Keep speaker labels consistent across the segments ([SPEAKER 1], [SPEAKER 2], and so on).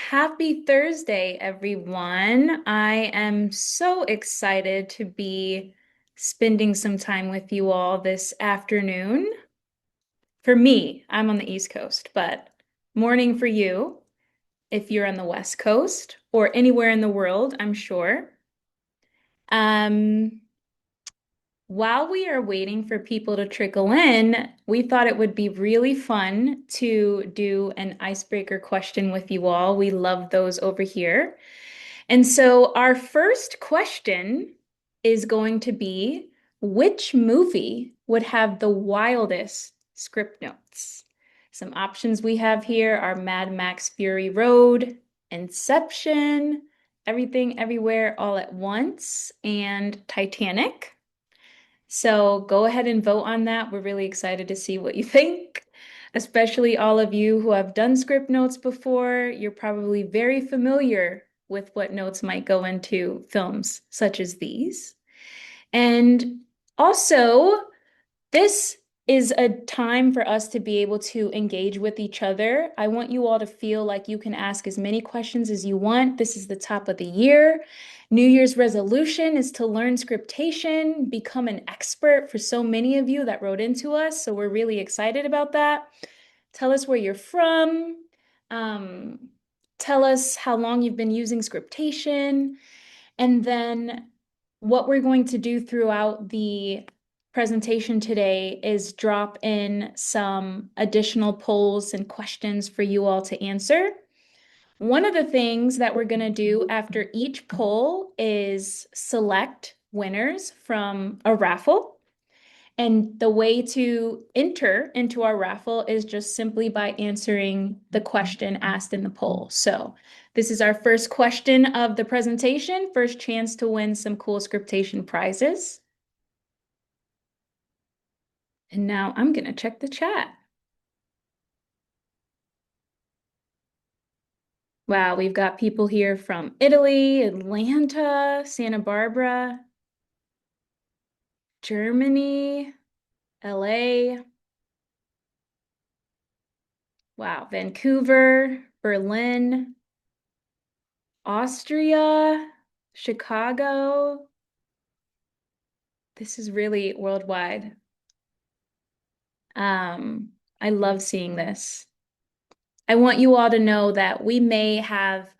[SPEAKER 1] Happy Thursday, everyone. I am so excited to be spending some time with you all this afternoon. For me, I'm on the East Coast, but morning for you if you're on the West Coast or anywhere in the world, I'm sure. Um, While we are waiting for people to trickle in, we thought it would be really fun to do an icebreaker question with you all. We love those over here. And so our first question is going to be, which movie would have the wildest script notes? Some options we have here are Mad Max Fury Road, Inception, Everything Everywhere All at Once, and Titanic. So go ahead and vote on that. We're really excited to see what you think, especially all of you who have done script notes before. You're probably very familiar with what notes might go into films such as these. And also, this is a time for us to be able to engage with each other. I want you all to feel like you can ask as many questions as you want. This is the top of the year. New Year's resolution is to learn scriptation, become an expert for so many of you that wrote into us. So we're really excited about that. Tell us where you're from. Um, Tell us how long you've been using scriptation. And then what we're going to do throughout the presentation today is drop in some additional polls and questions for you all to answer. One of the things that we're going to do after each poll is select winners from a raffle. And the way to enter into our raffle is just simply by answering the question asked in the poll. So this is our first question of the presentation, first chance to win some cool scriptation prizes. And now I'm going to check the chat. Wow, we've got people here from Italy, Atlanta, Santa Barbara, Germany, LA. Wow, Vancouver, Berlin, Austria, Chicago. This is really worldwide. Um, I love seeing this. I want you all to know that we may have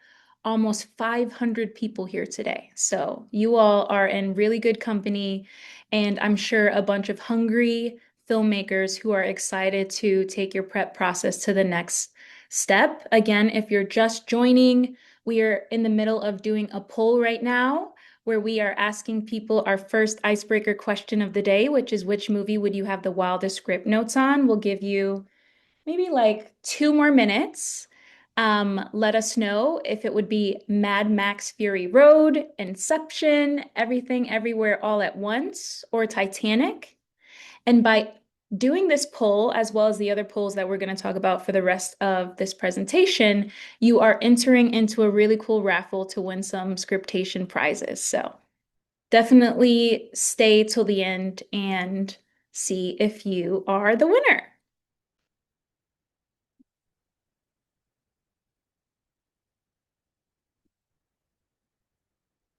[SPEAKER 1] almost 500 people here today. So you all are in really good company, and I'm sure a bunch of hungry filmmakers who are excited to take your prep process to the next step. Again, if you're just joining, we are in the middle of doing a poll right now where we are asking people our first icebreaker question of the day, which is which movie would you have the wildest script notes on? We'll give you maybe like 2 more minutes. Let us know if it would be Mad Max Fury Road, Inception, Everything Everywhere All at Once, or Titanic. And by doing this poll, as well as the other polls that we're going to talk about for the rest of this presentation, you are entering into a really cool raffle to win some scriptation prizes. So definitely stay till the end and see if you are the winner.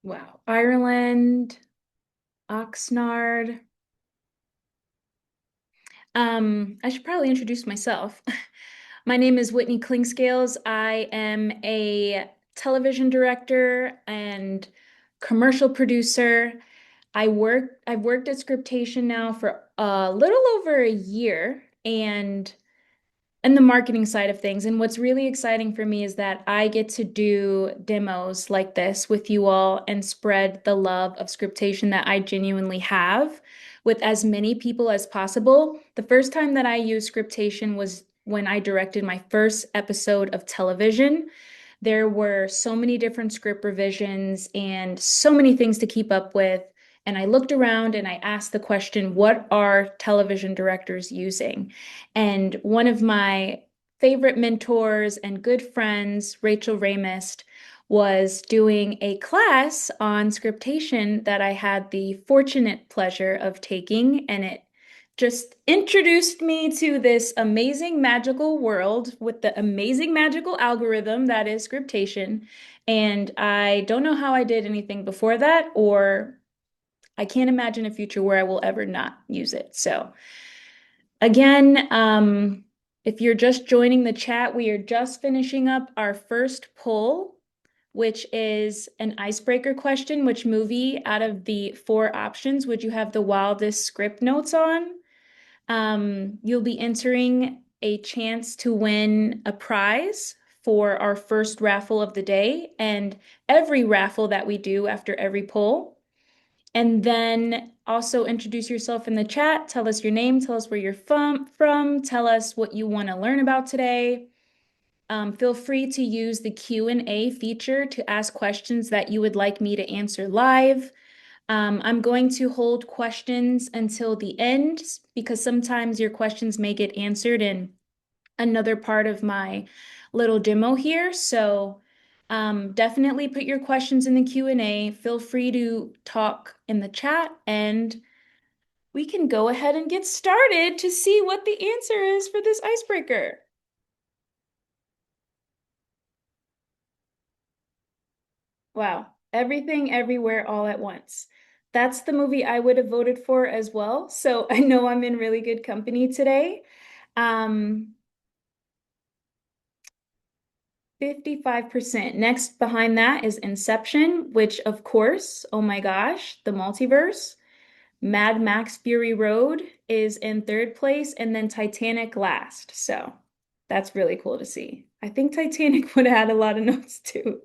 [SPEAKER 1] Wow. Ireland, Oxnard. I should probably introduce myself. My name is Whitney Klingscales. I am a television director and commercial producer. I've worked at Scriptation now for a little over a year and the marketing side of things. And what's really exciting for me is that I get to do demos like this with you all and spread the love of scriptation that I genuinely have with as many people as possible. The first time that I used scriptation was when I directed my first episode of television. There were so many different script revisions and so many things to keep up with. And I looked around and I asked the question, what are television directors using? And one of my favorite mentors and good friends, Rachel Ramist, was doing a class on scriptation that I had the fortunate pleasure of taking, and it just introduced me to this amazing magical world with the amazing magical algorithm that is Scriptation. And I don't know how I did anything before that, or I can't imagine a future where I will ever not use it. So, again, if you're just joining the chat, we are just finishing up our first poll, which is an icebreaker question. Which movie out of the four options would you have the wildest script notes on? You'll be entering a chance to win a prize for our first raffle of the day and every raffle that we do after every poll. And then also introduce yourself in the chat. Tell us your name, tell us where you're from, tell us what you want to learn about today. Feel free to use the Q&A feature to ask questions that you would like me to answer live. I'm going to hold questions until the end because sometimes your questions may get answered in another part of my little demo here. So definitely put your questions in the Q&A. Feel free to talk in the chat and we can go ahead and get started to see what the answer is for this icebreaker. Wow. Everything, everywhere, all at once. That's the movie I would have voted for as well. So I know I'm in really good company today. Um, 55%. Next behind that is Inception, which of course, oh my gosh, the multiverse. Mad Max Fury Road is in third place, and then Titanic last. So that's really cool to see. I think Titanic would have had a lot of notes too.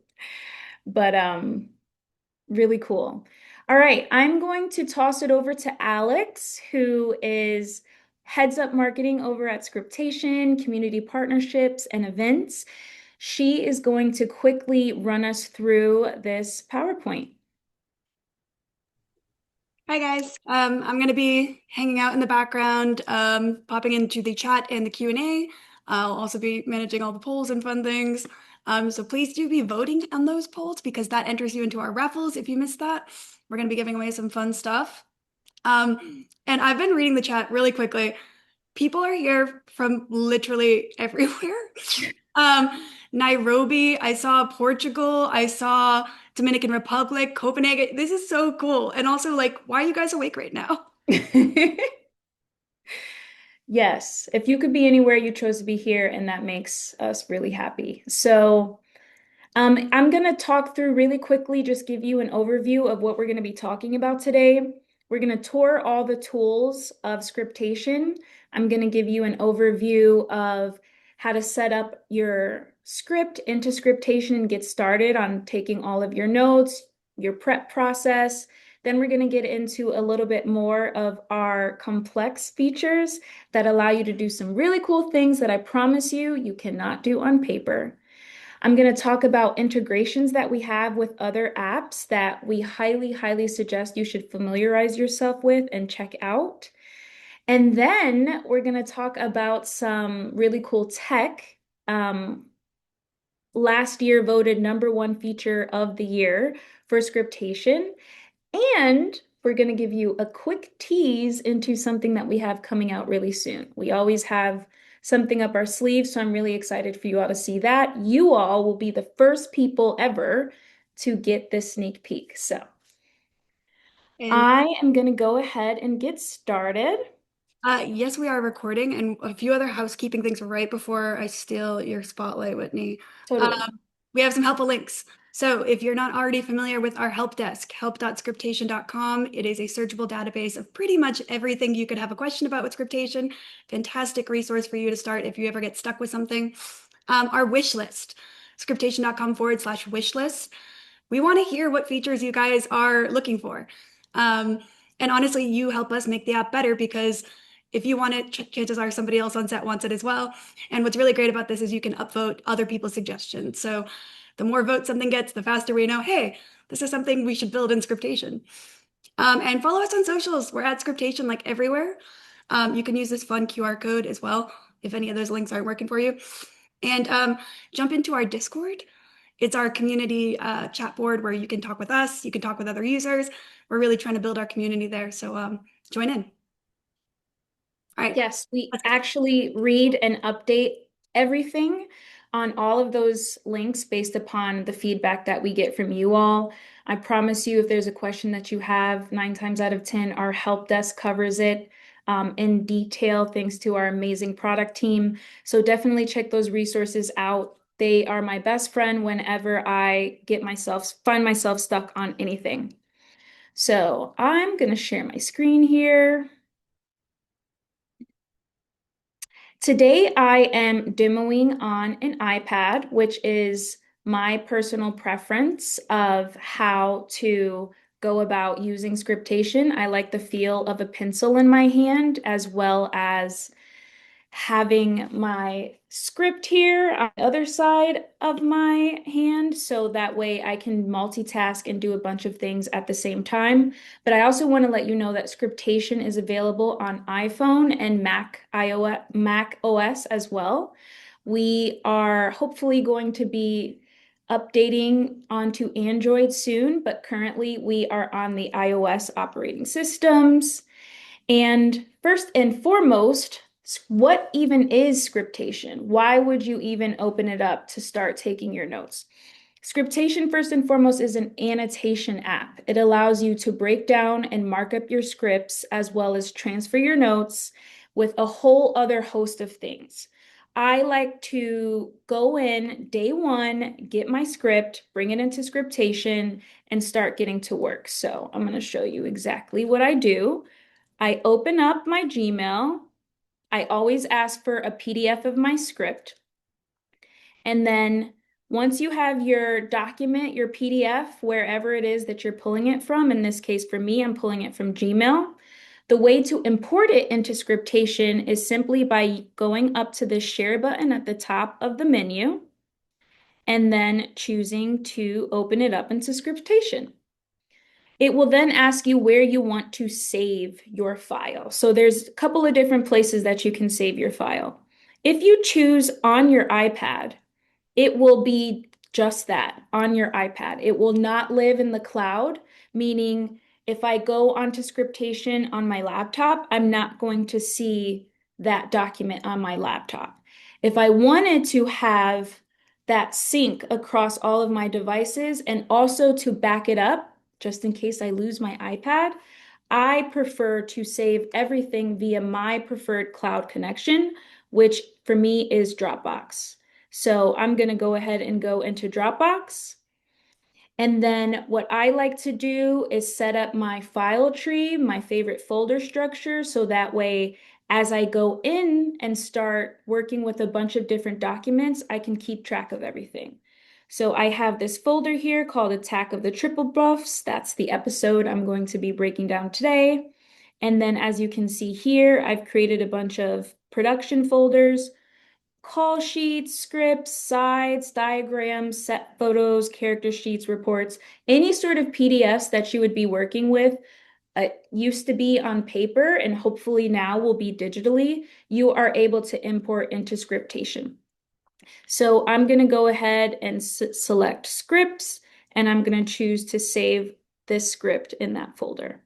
[SPEAKER 1] But really cool. All right, I'm going to toss it over to Alex, who is heads up marketing over at Scriptation, community partnerships, and events. She is going to quickly run us through this PowerPoint.
[SPEAKER 2] Hi guys, I'm going to be hanging out in the background, popping into the chat and the Q&A. I'll also be managing all the polls and fun things. So please do be voting on those polls because that enters you into our raffles. If you missed that, we're going to be giving away some fun stuff. And I've been reading the chat really quickly. People are here from literally everywhere. Nairobi, I saw Portugal, I saw Dominican Republic, Copenhagen. This is so cool. And also, like, why are you guys awake right now?
[SPEAKER 1] Yes, if you could be anywhere, you chose to be here, and that makes us really happy. So, I'm going to talk through really quickly, just give you an overview of what we're going to be talking about today. We're going to tour all the tools of Scriptation. I'm going to give you an overview of how to set up your script into Scriptation and get started on taking all of your notes, your prep process. Then we're going to get into a little bit more of our complex features that allow you to do some really cool things that I promise you cannot do on paper. I'm going to talk about integrations that we have with other apps that we highly, highly suggest you should familiarize yourself with and check out. And then we're going to talk about some really cool tech. Last year voted #1 feature of the year for Scriptation. And we're going to give you a quick tease into something that we have coming out really soon. We always have something up our sleeve, so I'm really excited for you all to see that. You all will be the first people ever to get this sneak peek. So
[SPEAKER 2] And
[SPEAKER 1] I am going to go ahead and get started.
[SPEAKER 2] yes, we are recording, and a few other housekeeping things right before I steal your spotlight, Whitney.
[SPEAKER 1] Totally.
[SPEAKER 2] We have some helpful links. So if you're not already familiar with our help desk, help.scriptation.com, it is a searchable database of pretty much everything you could have a question about with Scriptation. Fantastic resource for you to start if you ever get stuck with something. Our wish list, scriptation.com/wish list. We want to hear what features you guys are looking for. Um, and honestly, you help us make the app better because if you want it, chances are somebody else on set wants it as well. And what's really great about this is you can upvote other people's suggestions. So the more votes something gets, the faster we know, hey, this is something we should build in Scriptation. And follow us on socials. We're at Scriptation like everywhere. You can use this fun QR code as well if any of those links aren't working for you. And jump into our Discord. It's our community chat board where you can talk with us, you can talk with other users. We're really trying to build our community there. So join in. All right.
[SPEAKER 1] Yes, we
[SPEAKER 2] Let's go.
[SPEAKER 1] actually read and update everything on all of those links based upon the feedback that we get from you all. I promise you, if there's a question that you have, 9 times out of 10, our help desk covers it in detail, thanks to our amazing product team. So definitely check those resources out. They are my best friend whenever I find myself stuck on anything. So I'm gonna share my screen here. Today, I am demoing on an iPad, which is my personal preference of how to go about using scriptation. I like the feel of a pencil in my hand as well as having my script here on the other side of my hand so that way I can multitask and do a bunch of things at the same time. But I also want to let you know that scriptation is available on iPhone and Mac OS as well. We are hopefully going to be updating onto Android soon, but currently we are on the iOS operating systems. And first and foremost, what even is scriptation? Why would you even open it up to start taking your notes? Scriptation, first and foremost, is an annotation app. It allows you to break down and mark up your scripts as well as transfer your notes with a whole other host of things. I like to go in day one, get my script, bring it into scriptation, and start getting to work. So I'm going to show you exactly what I do. I open up my Gmail. I always ask for a PDF of my script. And then once you have your document, your PDF, wherever it is that you're pulling it from, in this case for me, I'm pulling it from Gmail. The way to import it into Scriptation is simply by going up to the share button at the top of the menu and then choosing to open it up into Scriptation. It will then ask you where you want to save your file. So there's a couple of different places that you can save your file. If you choose on your iPad, it will be just that on your iPad. It will not live in the cloud, meaning if I go onto scriptation on my laptop, I'm not going to see that document on my laptop. If I wanted to have that sync across all of my devices and also to back it up, just in case I lose my iPad, I prefer to save everything via my preferred cloud connection, which for me is Dropbox. So I'm going to go ahead and go into Dropbox. And then what I like to do is set up my file tree, my favorite folder structure, so that way as I go in and start working with a bunch of different documents, I can keep track of everything. So I have this folder here called Attack of the Triple Buffs. That's the episode I'm going to be breaking down today. And then as you can see here, I've created a bunch of production folders, call sheets, scripts, sides, diagrams, set photos, character sheets, reports, any sort of PDFs that you would be working with. Used to be on paper and hopefully now will be digitally, you are able to import into Scriptation. So I'm going to go ahead and select scripts and I'm going to choose to save this script in that folder.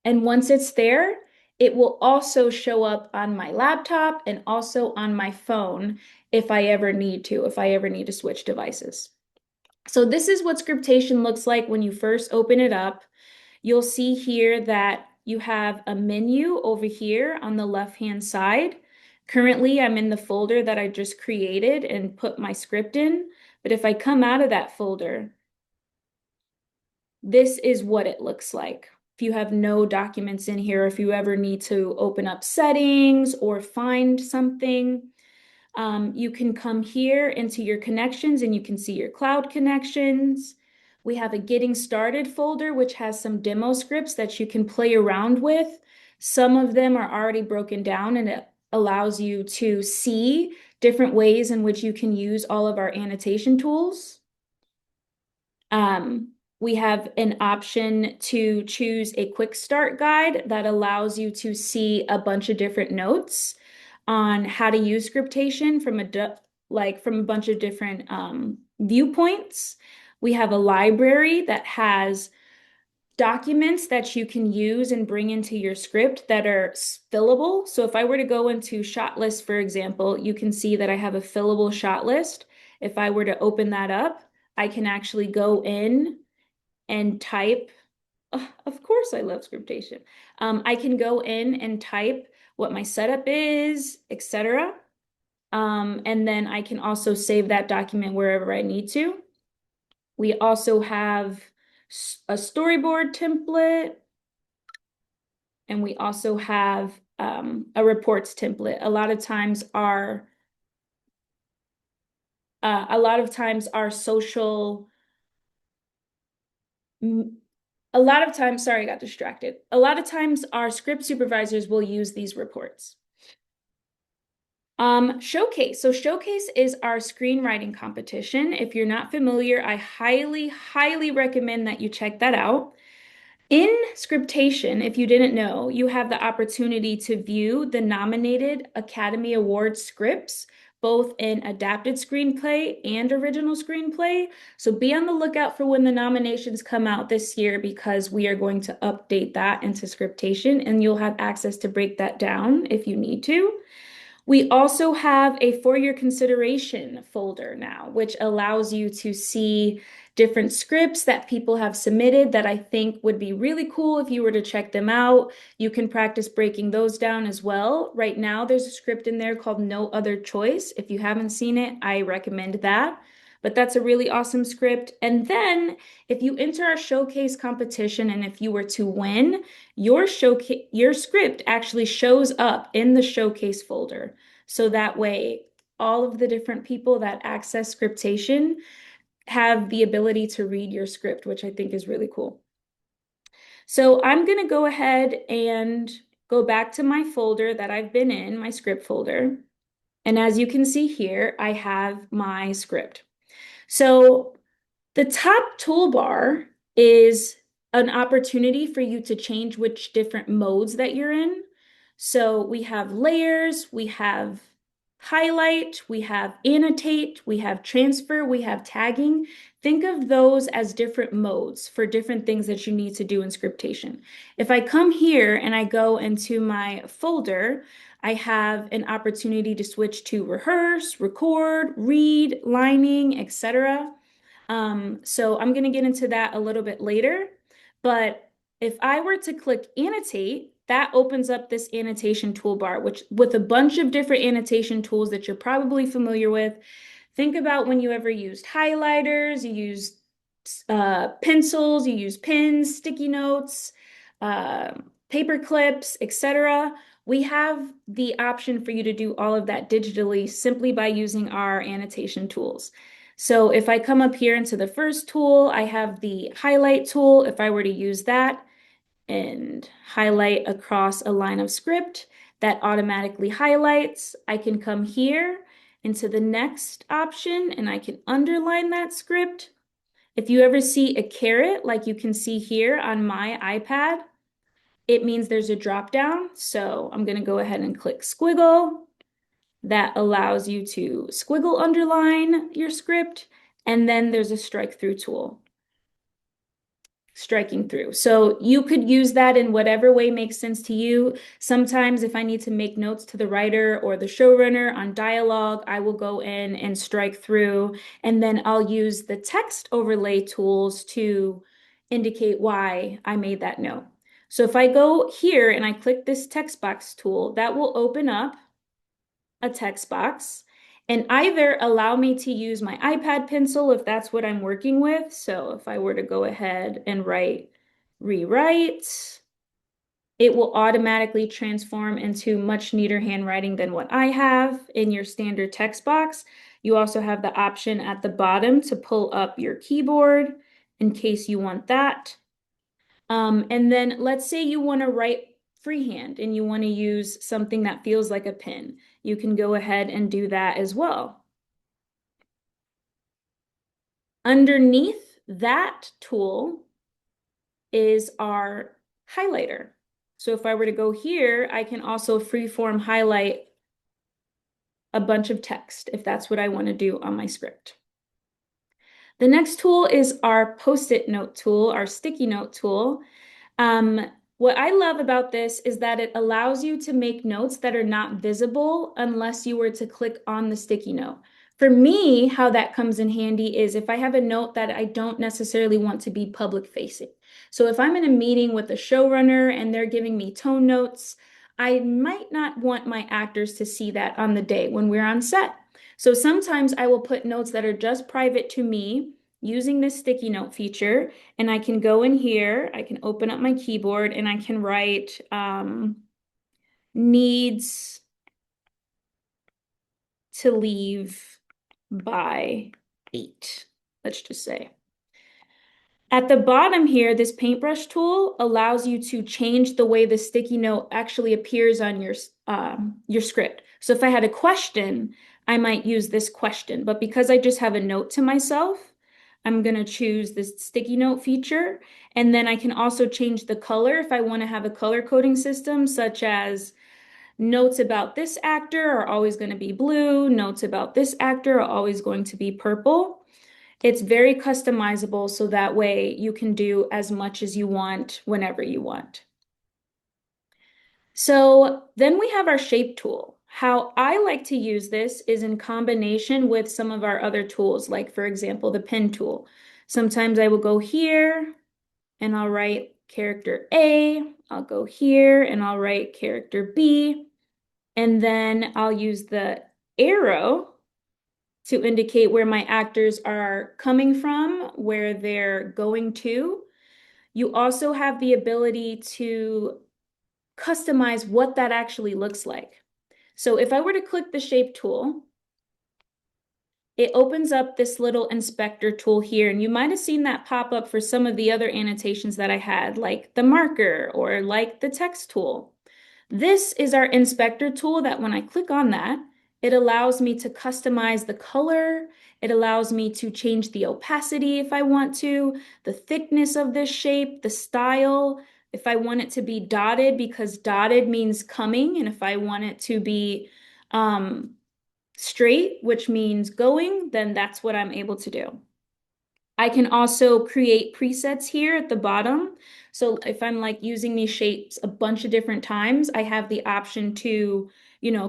[SPEAKER 1] And once it's there, it will also show up on my laptop and also on my phone if I ever need to, if I ever need to switch devices. So this is what scriptation looks like when you first open it up. You'll see here that you have a menu over here on the left-hand side. Currently, I'm in the folder that I just created and put my script in. But if I come out of that folder, this is what it looks like. If you have no documents in here, if you ever need to open up settings or find something, you can come here into your connections and you can see your cloud connections. We have a getting started folder, which has some demo scripts that you can play around with. Some of them are already broken down and it allows you to see different ways in which you can use all of our annotation tools. We have an option to choose a quick start guide that allows you to see a bunch of different notes on how to use scriptation from a bunch of different viewpoints. We have a library that has documents that you can use and bring into your script that are fillable. So if I were to go into shot list, for example, you can see that I have a fillable shot list. If I were to open that up, I can actually go in and type. Of course, I love Scriptation. I can go in and type what my setup is, etc. And then I can also save that document wherever I need to. We also have a storyboard template, and we also have a reports template. A lot of times our social a lot of times, sorry, I got distracted. A lot of times our script supervisors will use these reports. Showcase. So Showcase is our screenwriting competition. If you're not familiar, I highly, highly recommend that you check that out. In Scriptation, if you didn't know, you have the opportunity to view the nominated Academy Award scripts, both in adapted screenplay and original screenplay. So be on the lookout for when the nominations come out this year because we are going to update that into Scriptation and you'll have access to break that down if you need to. We also have a for your consideration folder now, which allows you to see different scripts that people have submitted that I think would be really cool if you were to check them out. You can practice breaking those down as well. Right now, there's a script in there called No Other Choice. If you haven't seen it, I recommend that. But that's a really awesome script. And then if you enter our showcase competition and if you were to win, your script actually shows up in the showcase folder. So that way, all of the different people that access Scriptation have the ability to read your script, which I think is really cool. So I'm going to go ahead and go back to my folder that I've been in, my script folder. And as you can see here, I have my script. So the top toolbar is an opportunity for you to change which different modes that you're in. So we have layers, we have highlight, we have annotate, we have transfer, we have tagging. Think of those as different modes for different things that you need to do in Scriptation. If I come here and I go into my folder, I have an opportunity to switch to rehearse, record, read, lining, etc. So I'm going to get into that a little bit later. But if I were to click annotate, that opens up this annotation toolbar, which with a bunch of different annotation tools that you're probably familiar with. Think about when you ever used highlighters, you used pencils, you use pens, sticky notes, uh, paper clips, etc. We have the option for you to do all of that digitally simply by using our annotation tools. So if I come up here into the first tool, I have the highlight tool. If I were to use that and highlight across a line of script, that automatically highlights. I can come here into the next option and I can underline that script. If you ever see a caret, like you can see here on my iPad, it means there's a drop down. So I'm going to go ahead and click squiggle. That allows you to squiggle underline your script. And then there's a strike through tool, striking through. So you could use that in whatever way makes sense to you. Sometimes if I need to make notes to the writer or the showrunner on dialogue, I will go in and strike through, and then I'll use the text overlay tools to indicate why I made that note. So if I go here and I click this text box tool, that will open up a text box and either allow me to use my iPad pencil if that's what I'm working with. So if I were to go ahead and write rewrite, it will automatically transform into much neater handwriting than what I have in your standard text box. You also have the option at the bottom to pull up your keyboard in case you want that. And then let's say you want to write freehand and you want to use something that feels like a pen. You can go ahead and do that as well. Underneath that tool is our highlighter. So if I were to go here, I can also freeform highlight a bunch of text if that's what I want to do on my script. The next tool is our post-it note tool, our sticky note tool. Um, what I love about this is that it allows you to make notes that are not visible unless you were to click on the sticky note. For me, how that comes in handy is if I have a note that I don't necessarily want to be public facing. So if I'm in a meeting with a showrunner and they're giving me tone notes, I might not want my actors to see that on the day when we're on set. So sometimes I will put notes that are just private to me using this sticky note feature, and I can go in here, I can open up my keyboard and I can write needs to leave by 8, let's just say. At the bottom here, this paintbrush tool allows you to change the way the sticky note actually appears on your script. So if I had a question, I might use this question, but because I just have a note to myself, I'm going to choose this sticky note feature. And then I can also change the color if I want to have a color coding system, such as notes about this actor are always going to be blue, notes about this actor are always going to be purple. It's very customizable, so that way you can do as much as you want whenever you want. So then we have our shape tool. How I like to use this is in combination with some of our other tools, like for example, the pen tool. Sometimes I will go here and I'll write character A. I'll go here and I'll write character B. And then I'll use the arrow to indicate where my actors are coming from, where they're going to. You also have the ability to customize what that actually looks like. So if I were to click the shape tool, it opens up this little inspector tool here, and you might have seen that pop up for some of the other annotations that I had, like the marker or like the text tool. This is our inspector tool that when I click on that, it allows me to customize the color. It allows me to change the opacity if I want to, the thickness of this shape, the style. If I want it to be dotted because dotted means coming, and if I want it to be straight, which means going, then that's what I'm able to do. I can also create presets here at the bottom. So if I'm like using these shapes a bunch of different times, I have the option to,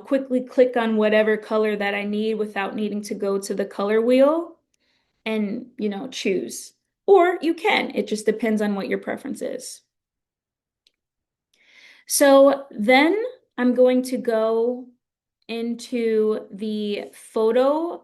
[SPEAKER 1] quickly click on whatever color that I need without needing to go to the color wheel and, choose. Or you can, it just depends on what your preference is. So then I'm going to go into the photo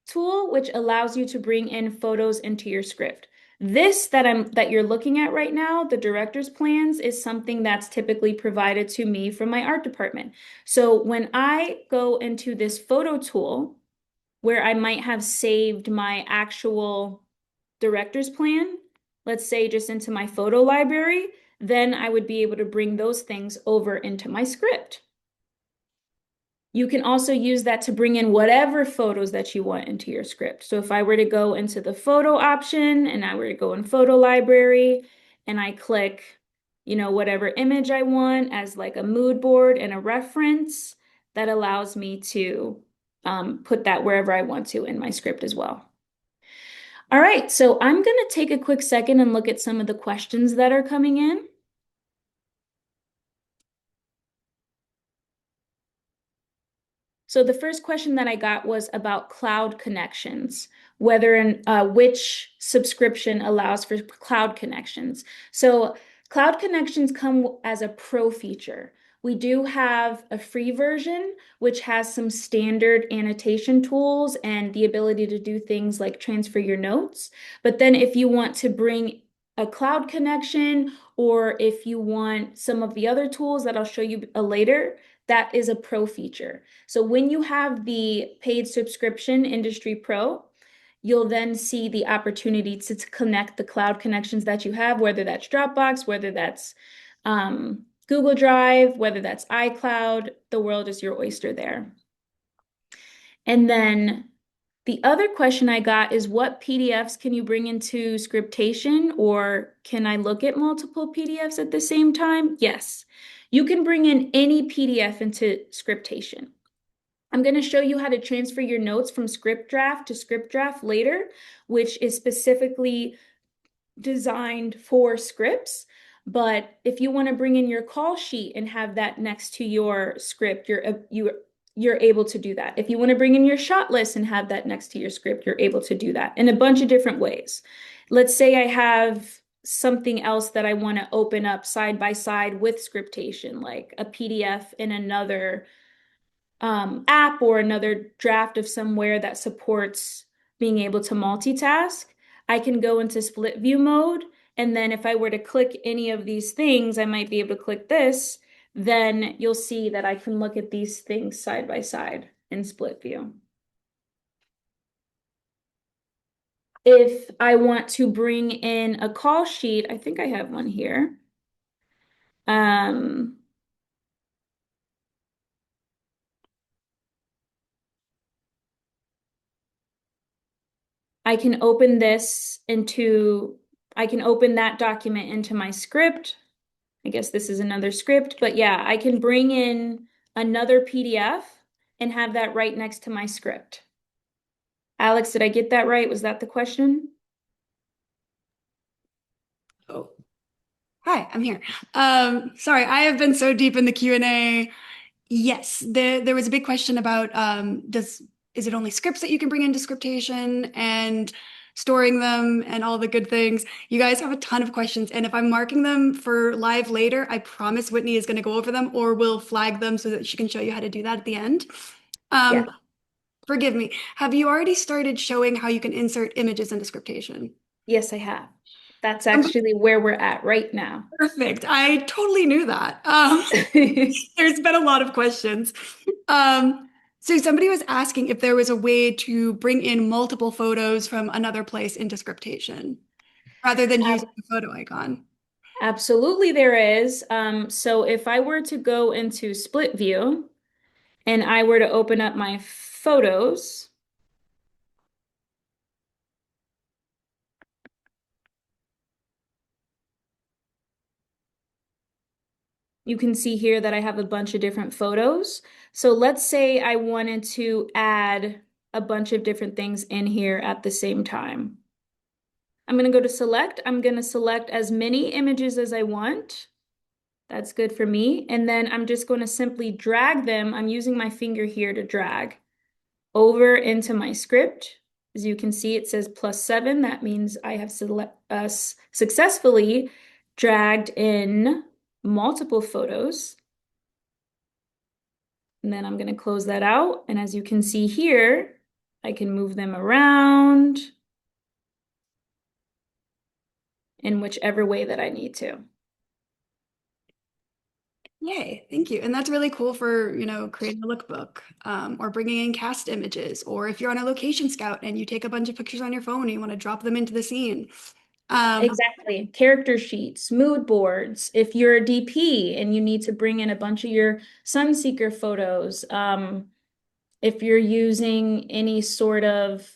[SPEAKER 1] tool, which allows you to bring in photos into your script. This that you're looking at right now, the director's plans, is something that's typically provided to me from my art department. So when I go into this photo tool, where I might have saved my actual director's plan, let's say just into my photo library, then I would be able to bring those things over into my script. You can also use that to bring in whatever photos that you want into your script. So if I were to go into the photo option and I were to go in photo library and I click, whatever image I want as like a mood board and a reference, that allows me to put that wherever I want to in my script as well. All right, so I'm going to take a quick second and look at some of the questions that are coming in. So the first question that I got was about cloud connections, whether and which subscription allows for cloud connections. So cloud connections come as a pro feature. We do have a free version, which has some standard annotation tools and the ability to do things like transfer your notes. But then if you want to bring a cloud connection, or if you want some of the other tools that I'll show you later, that is a pro feature. So when you have the paid subscription Industry Pro, you'll then see the opportunity to connect the cloud connections that you have, whether that's Dropbox, whether that's Google Drive, whether that's iCloud. The world is your oyster there. And then the other question I got is what PDFs can you bring into Scriptation, or can I look at multiple PDFs at the same time? Yes, you can bring in any PDF into Scriptation. I'm going to show you how to transfer your notes from script draft to script draft later, which is specifically designed for scripts. But if you want to bring in your call sheet and have that next to your script, you're able to do that. If you want to bring in your shot list and have that next to your script, you're able to do that in a bunch of different ways. Let's say I have something else that I want to open up side by side with Scriptation, like a PDF in another app or another draft of somewhere that supports being able to multitask. I can go into split view mode. And then if I were to click any of these things, I might be able to click this. Then you'll see that I can look at these things side by side in split view. If I want to bring in a call sheet, I think I have one here. Um, I can open this into, I can open that document into my script. I guess this is another script, but yeah, I can bring in another PDF and have that right next to my script. Alex, did I get that right? Was that the question?
[SPEAKER 2] Oh, hi, I'm here. Sorry, I have been so deep in the Q&A. Yes, there was a big question about does is it only scripts that you can bring into Scriptation and storing them and all the good things? You guys have a ton of questions, and if I'm marking them for live later, I promise Whitney is going to go over them or will flag them so that she can show you how to do that at the end.
[SPEAKER 1] Yeah.
[SPEAKER 2] Um, Forgive me. Have you already started showing how you can insert images into Scriptation?
[SPEAKER 1] Yes, I have. That's actually where we're at right now.
[SPEAKER 2] Perfect. I totally knew that. There's been a lot of questions. So somebody was asking if there was a way to bring in multiple photos from another place into Scriptation rather than using the photo icon.
[SPEAKER 1] Absolutely, there is. So if I were to go into split view and I were to open up my photos, you can see here that I have a bunch of different photos. So let's say I wanted to add a bunch of different things in here at the same time. I'm going to go to select. I'm going to select as many images as I want. That's good for me. And then I'm just going to simply drag them. I'm using my finger here to drag over into my script. As you can see, it says +7. That means I have successfully dragged in multiple photos. And then I'm going to close that out. And as you can see here, I can move them around in whichever way that I need to.
[SPEAKER 2] Yay, thank you. And that's really cool for, creating a lookbook, or bringing in cast images, or if you're on a location scout and you take a bunch of pictures on your phone and you want to drop them into the scene. Um,
[SPEAKER 1] Exactly. Character sheets, mood boards. If you're a DP and you need to bring in a bunch of your Sunseeker photos, if you're using any sort of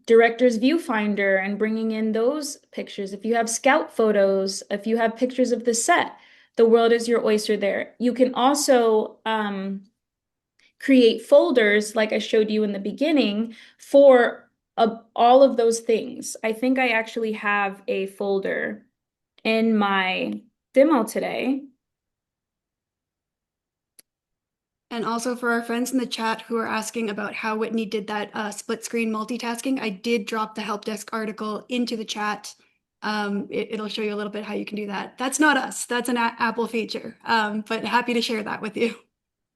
[SPEAKER 1] director's viewfinder and bringing in those pictures, if you have scout photos, if you have pictures of the set, the world is your oyster there. You can also create folders like I showed you in the beginning for all of those things. I think I actually have a folder in my demo today.
[SPEAKER 2] And also for our friends in the chat who are asking about how Whitney did that split screen multitasking, I did drop the help desk article into the chat. It'll show you a little bit how you can do that. That's not us. That's an Apple feature, but happy to share that with you.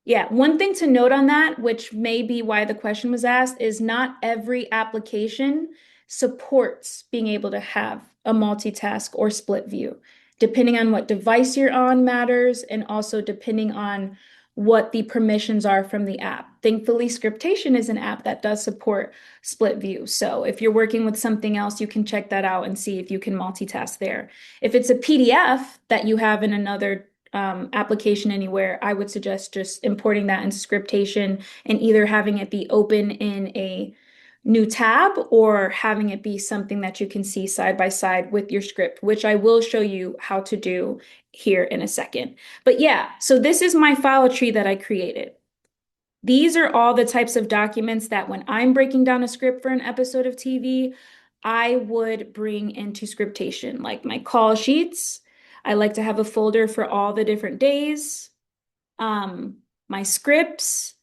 [SPEAKER 1] Yeah, one thing to note on that, which may be why the question was asked, is not every application supports being able to have a multitask or split view. Depending on what device you're on matters, and also depending on what the permissions are from the app. Thankfully, Scriptation is an app that does support split view. So if you're working with something else, you can check that out and see if you can multitask there. If it's a PDF that you have in another application anywhere, I would suggest just importing that into Scriptation and either having it be open in a new tab or having it be something that you can see side by side with your script, which I will show you how to do here in a second. But yeah, so this is my file tree that I created. These are all the types of documents that when I'm breaking down a script for an episode of TV, I would bring into Scriptation, like my call sheets. I like to have a folder for all the different days, um, my scripts,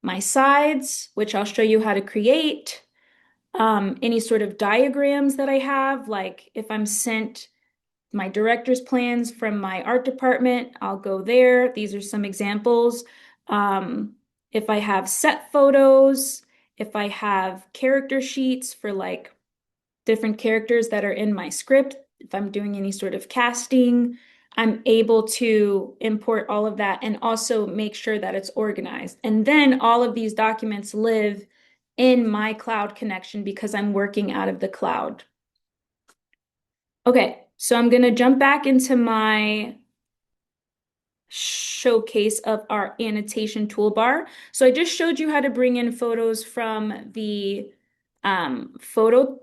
[SPEAKER 1] my sides, which I'll show you how to create, any sort of diagrams that I have, like if I'm sent my director's plans from my art department, I'll go there. These are some examples. Um, if I have set photos, if I have character sheets for like different characters that are in my script, if I'm doing any sort of casting, I'm able to import all of that and also make sure that it's organized. And then all of these documents live in my cloud connection because I'm working out of the cloud. Okay, so I'm going to jump back into my showcase of our annotation toolbar. So I just showed you how to bring in photos from the photo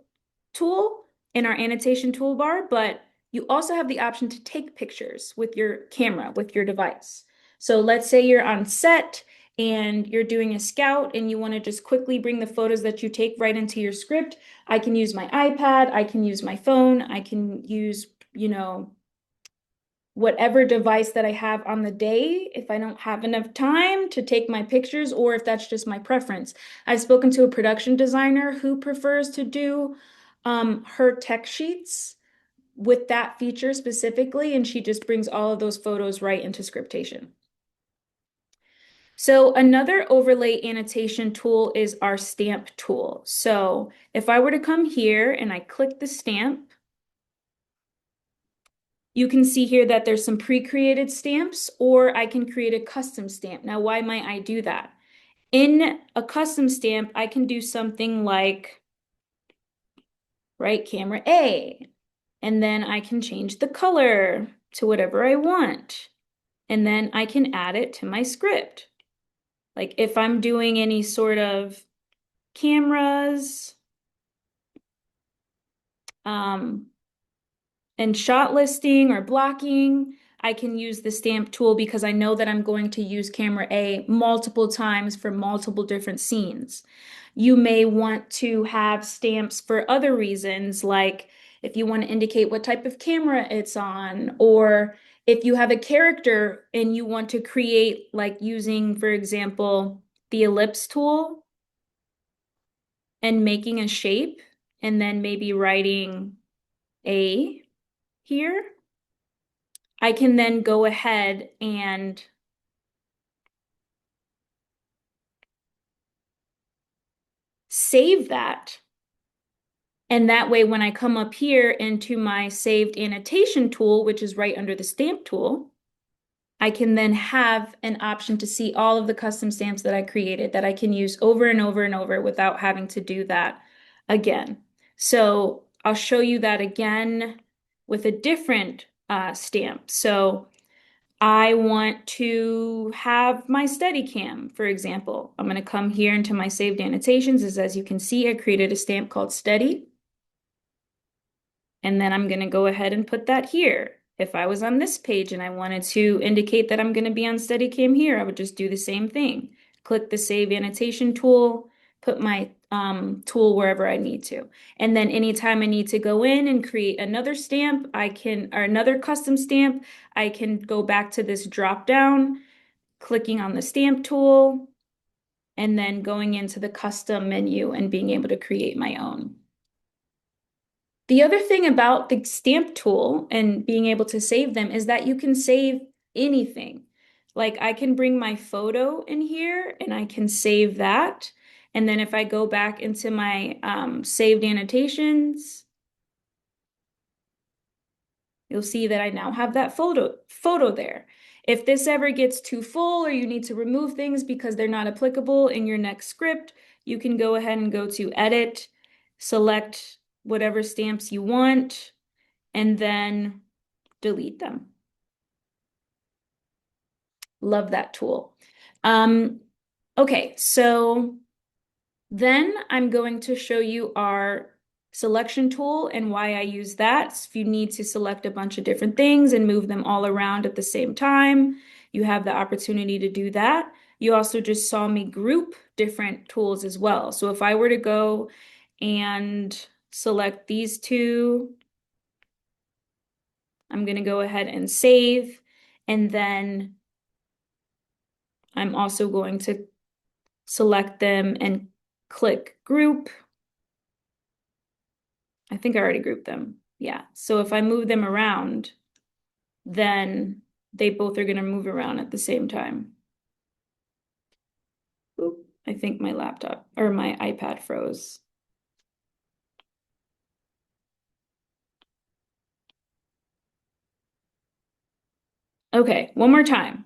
[SPEAKER 1] tool in our annotation toolbar, but you also have the option to take pictures with your camera, with your device. So let's say you're on set and you're doing a scout and you want to just quickly bring the photos that you take right into your script. I can use my iPad, I can use my phone, I can use, whatever device that I have on the day if I don't have enough time to take my pictures or if that's just my preference. I've spoken to a production designer who prefers to do her tech sheets with that feature specifically, and she just brings all of those photos right into Scriptation. So another overlay annotation tool is our stamp tool. So if I were to come here and I click the stamp, you can see here that there's some pre-created stamps, or I can create a custom stamp. Now, why might I do that? In a custom stamp, I can do something like, right, camera A, and then I can change the color to whatever I want. And then I can add it to my script. Like if I'm doing any sort of cameras, um, and shot listing or blocking, I can use the stamp tool because I know that I'm going to use camera A multiple times for multiple different scenes. You may want to have stamps for other reasons, like if you want to indicate what type of camera it's on, or if you have a character and you want to create, like using, for example, the ellipse tool and making a shape, and then maybe writing A here. I can then go ahead and save that. And that way, when I come up here into my saved annotation tool, which is right under the stamp tool, I can then have an option to see all of the custom stamps that I created that I can use over and over and over without having to do that again. So I'll show you that again with a different stamp. So I want to have my Steadicam, for example. I'm going to come here into my saved annotations. As you can see, I created a stamp called Steady. And then I'm going to go ahead and put that here. If I was on this page and I wanted to indicate that I'm going to be on Steadicam here, I would just do the same thing. Click the Save Annotation tool, put my tool wherever I need to. And then anytime I need to go in and create another stamp, or another custom stamp, I can go back to this drop down, clicking on the stamp tool, and then going into the custom menu and being able to create my own. The other thing about the stamp tool and being able to save them is that you can save anything. Like I can bring my photo in here and I can save that. And then if I go back into my saved annotations, you'll see that I now have that photo there. If this ever gets too full or you need to remove things because they're not applicable in your next script, you can go ahead and go to Edit, select whatever stamps you want, and then delete them. Love that tool. Um, okay, so then I'm going to show you our selection tool and why I use that. So if you need to select a bunch of different things and move them all around at the same time, you have the opportunity to do that. You also just saw me group different tools as well. So if I were to go and select these two, I'm going to go ahead and save. And then I'm also going to select them and click group. I think I already grouped them. Yeah. So if I move them around, then they both are going to move around at the same time. Oop, I think my laptop or my iPad froze. Okay, one more time.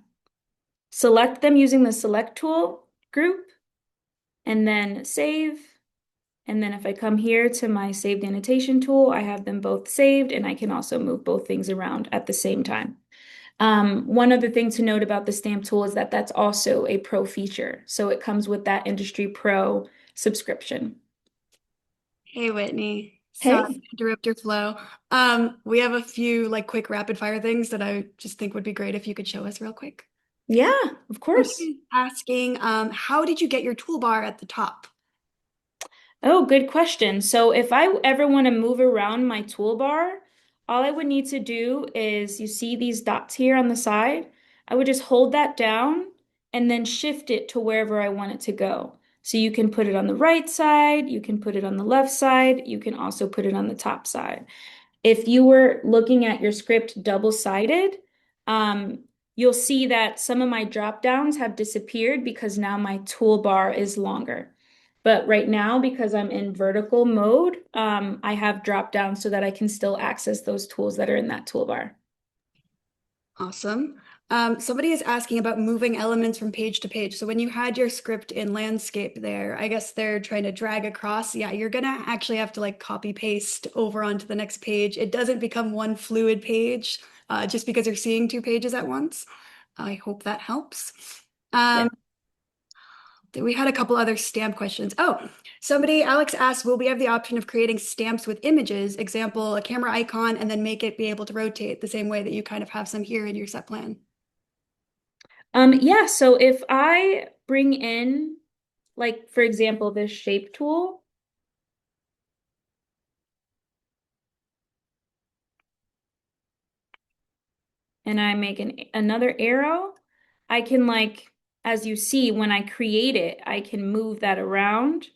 [SPEAKER 1] Select them using the select tool group and then save. And then if I come here to my saved annotation tool, I have them both saved and I can also move both things around at the same time. One other thing to note about the stamp tool is that that's also a pro feature. So it comes with that Industry Pro subscription.
[SPEAKER 2] Hey, Whitney. Sorry to
[SPEAKER 1] Hey.
[SPEAKER 2] interrupt your flow. We have a few like quick rapid fire things that I just think would be great if you could show us real quick.
[SPEAKER 1] Yeah, of course.
[SPEAKER 2] Somebody's asking, how did you get your toolbar at the top?
[SPEAKER 1] Oh, good question. So if I ever want to move around my toolbar, all I would need to do is you see these dots here on the side. I would just hold that down and then shift it to wherever I want it to go. So you can put it on the right side, you can put it on the left side, you can also put it on the top side. If you were looking at your script double-sided, um, you'll see that some of my drop downs have disappeared because now my toolbar is longer. But right now, because I'm in vertical mode, I have drop downs so that I can still access those tools that are in that toolbar.
[SPEAKER 2] Awesome. Somebody is asking about moving elements from page to page. So when you had your script in landscape there, I guess they're trying to drag across. Yeah, you're gonna actually have to like copy paste over onto the next page. It doesn't become one fluid page just because you're seeing two pages at once. I hope that helps.
[SPEAKER 1] Yeah.
[SPEAKER 2] Um, we had a couple other stamp questions. Oh, Alex asked, will we have the option of creating stamps with images, example, a camera icon, and then make it be able to rotate the same way that you kind of have some here in your set plan?
[SPEAKER 1] Yeah, so if I bring in, like, for example, this shape tool, and I make another arrow, I can like, as you see, when I create it, I can move that around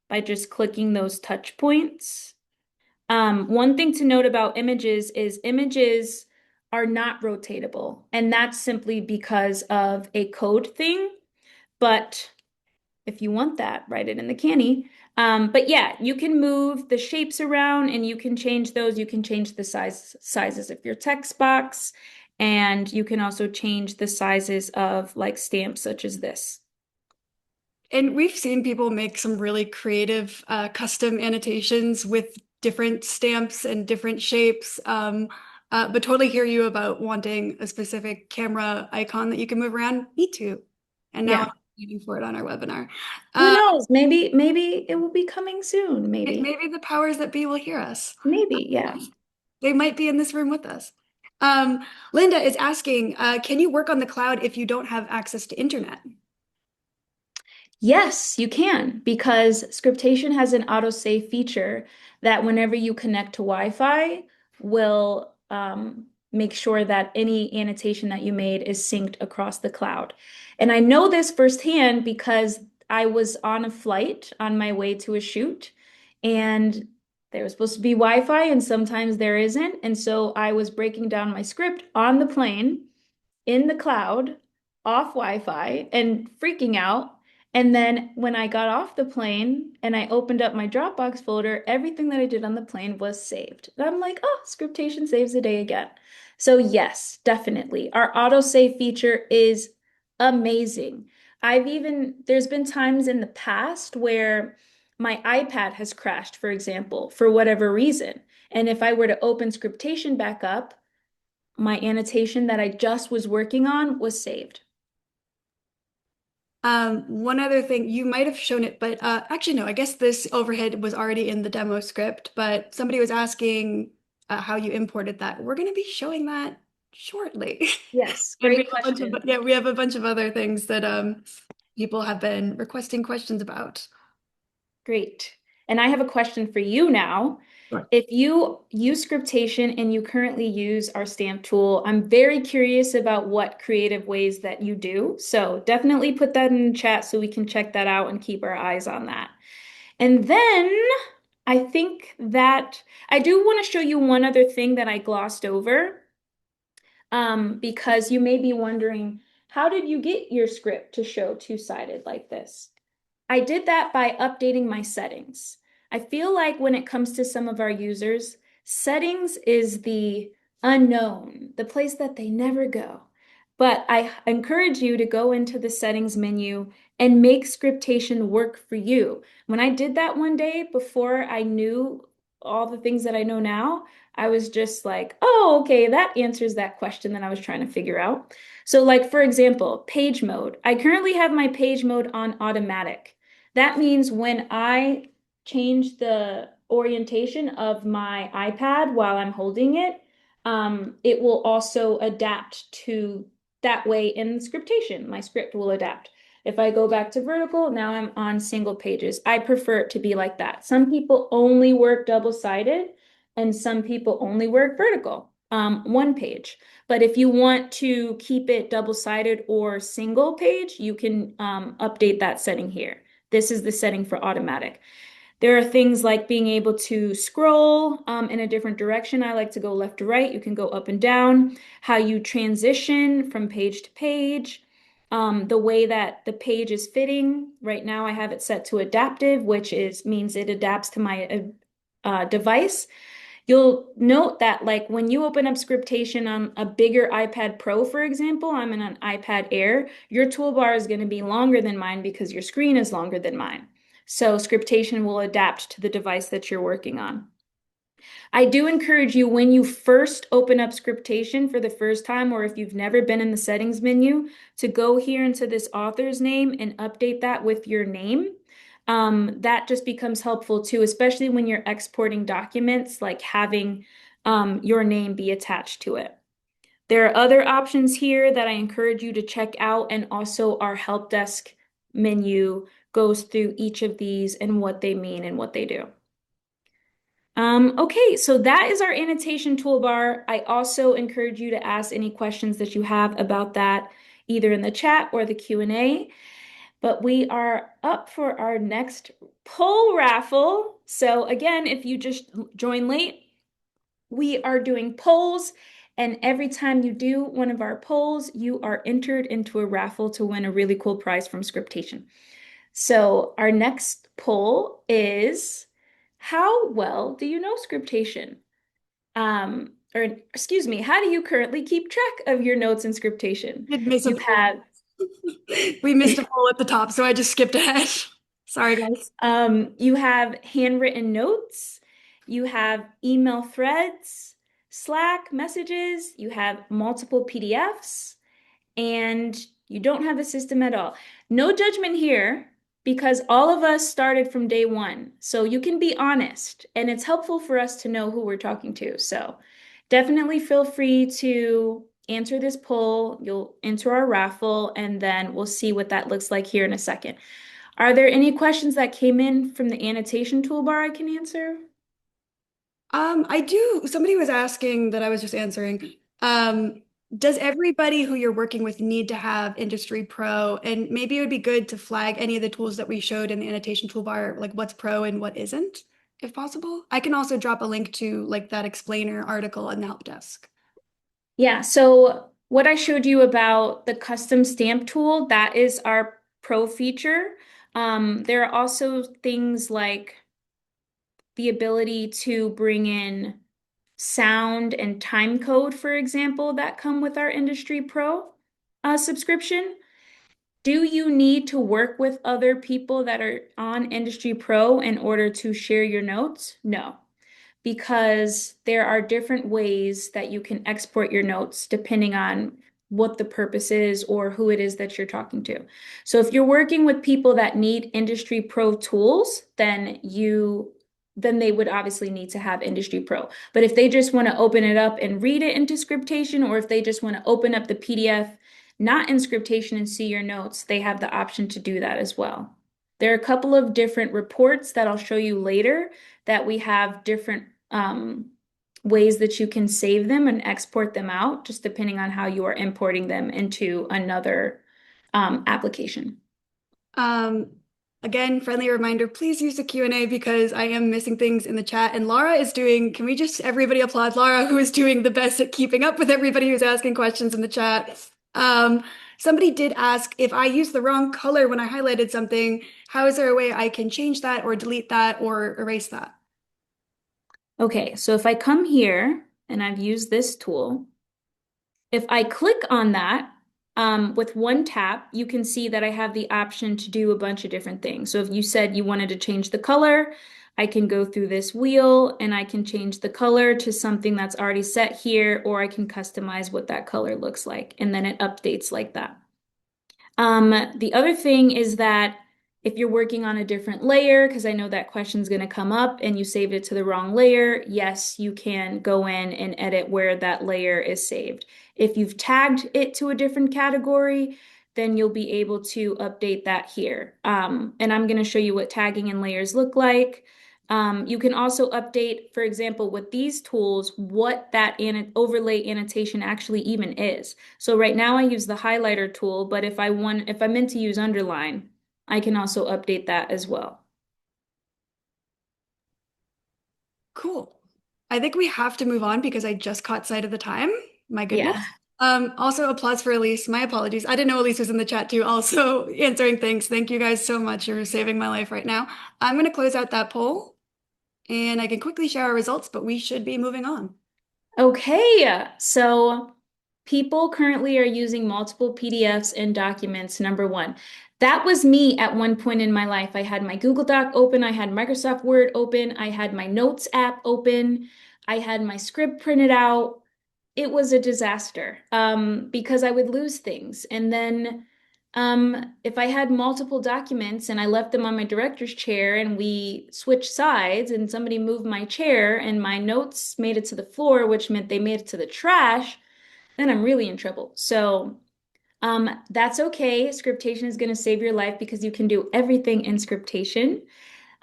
[SPEAKER 1] by just clicking those touch points. One thing to note about images is images are not rotatable, and that's simply because of a code thing. But if you want that, write it in the canny. But yeah, you can move the shapes around and you can change those. You can change the sizes of your text box, and you can also change the sizes of like stamps such as this.
[SPEAKER 2] And we've seen people make some really creative custom annotations with different stamps and different shapes. But totally hear you about wanting a specific camera icon that you can move around. Me too. And now
[SPEAKER 1] Yeah.
[SPEAKER 2] I'm waiting for it on our webinar.
[SPEAKER 1] Who
[SPEAKER 2] Uh,
[SPEAKER 1] knows? Maybe it will be coming soon. Maybe.
[SPEAKER 2] maybe the powers that be will hear us.
[SPEAKER 1] Maybe, yeah.
[SPEAKER 2] They might be in this room with us. Um, Linda is asking, can you work on the cloud if you don't have access to internet?
[SPEAKER 1] Yes, you can because Scriptation has an autosave feature that whenever you connect to Wi-Fi will make sure that any annotation that you made is synced across the cloud. And I know this firsthand because I was on a flight on my way to a shoot and there was supposed to be Wi-Fi and sometimes there isn't. And so I was breaking down my script on the plane in the cloud off Wi-Fi and freaking out. And then when I got off the plane and I opened up my Dropbox folder, everything that I did on the plane was saved. And I'm like, oh, Scriptation saves the day again. So yes, definitely. Our autosave feature is amazing. There's been times in the past where my iPad has crashed, for example, for whatever reason. And if I were to open Scriptation back up, my annotation that I just was working on was saved.
[SPEAKER 2] One other thing, you might have shown it, but actually, no, I guess this overhead was already in the demo script, but somebody was asking how you imported that. We're going to be showing that shortly.
[SPEAKER 1] Yes,
[SPEAKER 2] And we
[SPEAKER 1] great
[SPEAKER 2] have a bunch of
[SPEAKER 1] question.
[SPEAKER 2] yeah, we have a bunch of other things that people have been requesting questions about.
[SPEAKER 1] Great. And I have a question for you now.
[SPEAKER 2] Sure.
[SPEAKER 1] If you use Scriptation and you currently use our stamp tool, I'm very curious about what creative ways that you do. So definitely put that in the chat so we can check that out and keep our eyes on that. And then I think that I do want to show you one other thing that I glossed over, because you may be wondering, how did you get your script to show two-sided like this? I did that by updating my settings. I feel like when it comes to some of our users, settings is the unknown, the place that they never go. But I encourage you to go into the settings menu and make scriptation work for you. When I did that one day before I knew all the things that I know now, I was just like, oh, okay, that answers that question that I was trying to figure out. So, like, for example, page mode. I currently have my page mode on automatic. That means when I change the orientation of my iPad while I'm holding it, it will also adapt to that way in scriptation. My script will adapt. If I go back to vertical, now I'm on single pages. I prefer it to be like that. Some people only work double-sided, and some people only work vertical, one page. But if you want to keep it double-sided or single page, you can update that setting here. This is the setting for automatic. There are things like being able to scroll in a different direction. I like to go left to right. You can go up and down. How you transition from page to page. The way that the page is fitting. Right now I have it set to adaptive, which means it adapts to my device. You'll note that like when you open up Scriptation on a bigger iPad Pro, for example, I'm in an iPad Air, your toolbar is going to be longer than mine because your screen is longer than mine. So Scriptation will adapt to the device that you're working on. I do encourage you when you first open up Scriptation for the first time, or if you've never been in the settings menu, to go here into this author's name and update that with your name. That just becomes helpful too, especially when you're exporting documents, like having your name be attached to it. There are other options here that I encourage you to check out, and also our help desk menu goes through each of these and what they mean and what they do. Okay, so that is our annotation toolbar. I also encourage you to ask any questions that you have about that, either in the chat or the Q&A. But we are up for our next poll raffle. So again, if you just joined late, we are doing polls, and every time you do one of our polls, you are entered into a raffle to win a really cool prize from Scriptation. So our next poll is, how well do you know Scriptation? Or excuse me, how do you currently keep track of your notes in Scriptation?
[SPEAKER 2] Did miss a
[SPEAKER 1] You
[SPEAKER 2] poll.
[SPEAKER 1] have
[SPEAKER 2] We missed a poll at the top, so I just skipped ahead. Sorry, guys.
[SPEAKER 1] you have handwritten notes, you have email threads, Slack messages, you have multiple PDFs, and you don't have a system at all. No judgment here because all of us started from day one. So you can be honest, and it's helpful for us to know who we're talking to. So definitely feel free to answer this poll. You'll enter our raffle, and then we'll see what that looks like here in a second. Are there any questions that came in from the annotation toolbar I can answer?
[SPEAKER 2] I do. Somebody was asking that I was just answering. Does everybody who you're working with need to have Industry Pro? And maybe it would be good to flag any of the tools that we showed in the annotation toolbar, like what's pro and what isn't, if possible. I can also drop a link to like that explainer article in the help desk.
[SPEAKER 1] Yeah, so what I showed you about the custom stamp tool, that is our pro feature. There are also things like the ability to bring in sound and time code, for example, that come with our Industry Pro subscription. Do you need to work with other people that are on Industry Pro in order to share your notes? No, because there are different ways that you can export your notes depending on what the purpose is or who it is that you're talking to. So if you're working with people that need Industry Pro tools, then you then they would obviously need to have Industry Pro. But if they just want to open it up and read it into Scriptation, or if they just want to open up the PDF not in Scriptation and see your notes, they have the option to do that as well. There are a couple of different reports that I'll show you later that we have different ways that you can save them and export them out, just depending on how you are importing them into another application.
[SPEAKER 2] Um, Again, friendly reminder, please use the Q&A because I am missing things in the chat. And Laura is doing, can we just everybody applaud Laura, who is doing the best at keeping up with everybody who's asking questions in the chat. Somebody did ask if I used the wrong color when I highlighted something, how is there a way I can change that or delete that or erase that?
[SPEAKER 1] Okay, so if I come here and I've used this tool, if I click on that with one tap, you can see that I have the option to do a bunch of different things. So if you said you wanted to change the color, I can go through this wheel and I can change the color to something that's already set here, or I can customize what that color looks like, and then it updates like that. The other thing is that if you're working on a different layer, because I know that question's going to come up and you saved it to the wrong layer, yes, you can go in and edit where that layer is saved. If you've tagged it to a different category, then you'll be able to update that here. And I'm going to show you what tagging and layers look like. You can also update, for example, with these tools, what that overlay annotation actually even is. So right now I use the highlighter tool, but if I meant to use underline, I can also update that as well.
[SPEAKER 2] Cool. I think we have to move on because I just caught sight of the time. My
[SPEAKER 1] Yeah.
[SPEAKER 2] goodness. Also applause for Elise. My apologies. I didn't know Elise was in the chat too, also answering things. Thank you guys so much. You're saving my life right now. I'm going to close out that poll and I can quickly share our results, but we should be moving on.
[SPEAKER 1] Okay, so people currently are using multiple PDFs and documents, number one. That was me at one point in my life. I had my Google Doc open, I had Microsoft Word open, I had my Notes app open, I had my script printed out. It was a disaster because I would lose things. And then if I had multiple documents and I left them on my director's chair and we switched sides and somebody moved my chair and my notes made it to the floor, which meant they made it to the trash, then I'm really in trouble. So that's okay. Scriptation is going to save your life because you can do everything in Scriptation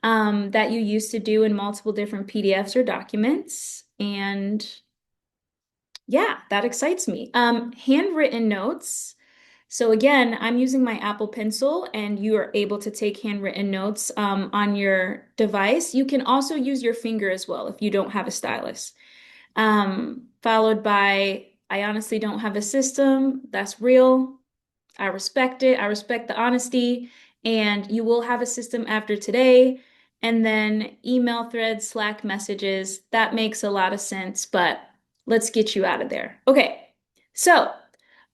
[SPEAKER 1] that you used to do in multiple different PDFs or documents. And yeah, that excites me. Handwritten notes. So again, I'm using my Apple Pencil and you are able to take handwritten notes on your device. You can also use your finger as well if you don't have a stylus. Followed by, I honestly don't have a system. That's real. I respect it. I respect the honesty. And you will have a system after today. And then email threads, Slack messages. That makes a lot of sense, but let's get you out of there. Okay. So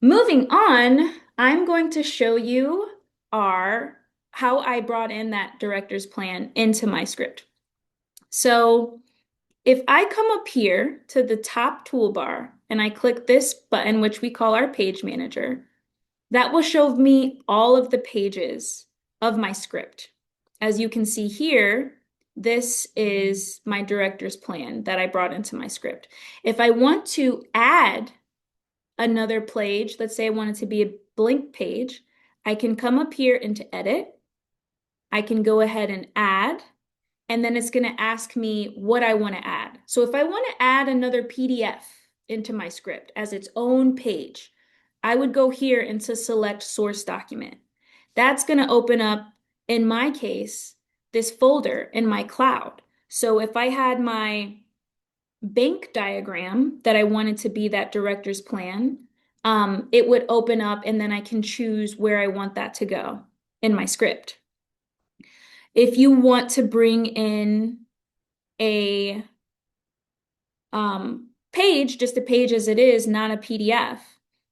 [SPEAKER 1] moving on, I'm going to show you our how I brought in that director's plan into my script. So if I come up here to the top toolbar and I click this button, which we call our page manager, that will show me all of the pages of my script. As you can see here, this is my director's plan that I brought into my script. If I want to add another page, let's say I want it to be a blank page, I can come up here into edit. I can go ahead and add, and then it's going to ask me what I want to add. So if I want to add another PDF into my script as its own page, I would go here and to select source document. That's going to open up, in my case, this folder in my cloud. So if I had my bank diagram that I wanted to be that director's plan, it would open up and then I can choose where I want that to go in my script. If you want to bring in a page, just a page as it is, not a PDF,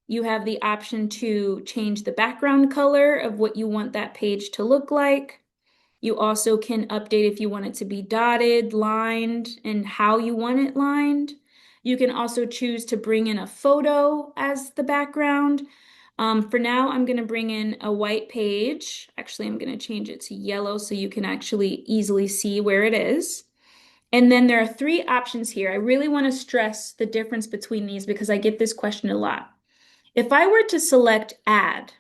[SPEAKER 1] you have the option to change the background color of what you want that page to look like. You also can update if you want it to be dotted, lined, and how you want it lined. You can also choose to bring in a photo as the background. For now, I'm going to bring in a white page. Actually, I'm going to change it to yellow so you can actually easily see where it is. And then there are three options here. I really want to stress the difference between these because I get this question a lot. If I were to select add,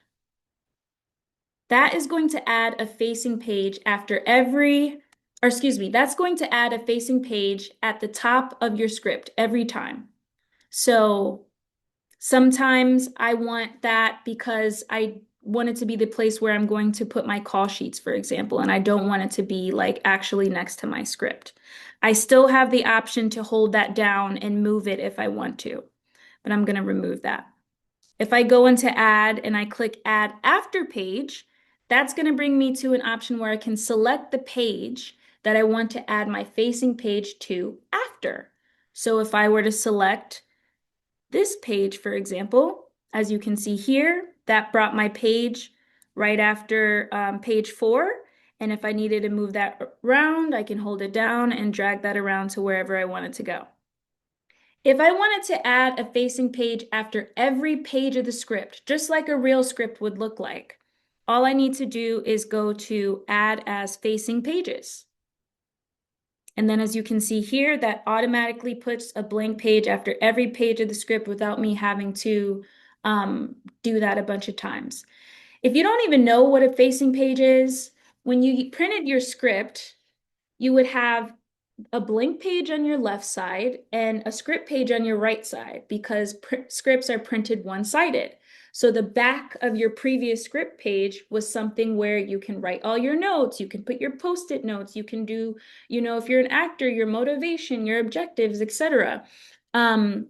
[SPEAKER 1] that is going to add a facing page after every, or excuse me, that's going to add a facing page at the top of your script every time. So sometimes I want that because I want it to be the place where I'm going to put my call sheets, for example, and I don't want it to be like actually next to my script. I still have the option to hold that down and move it if I want to, but I'm going to remove that. If I go into add and I click add after page, that's going to bring me to an option where I can select the page that I want to add my facing page to after. So if I were to select this page, for example, as you can see here, that brought my page right after page 4. And if I needed to move that around, I can hold it down and drag that around to wherever I want it to go. If I wanted to add a facing page after every page of the script, just like a real script would look like, all I need to do is go to add as facing pages. And then as you can see here, that automatically puts a blank page after every page of the script without me having to do that a bunch of times. If you don't even know what a facing page is, when you printed your script, you would have a blank page on your left side and a script page on your right side because scripts are printed one-sided. So the back of your previous script page was something where you can write all your notes, you can put your post-it notes, you can do, if you're an actor, your motivation, your objectives, etc.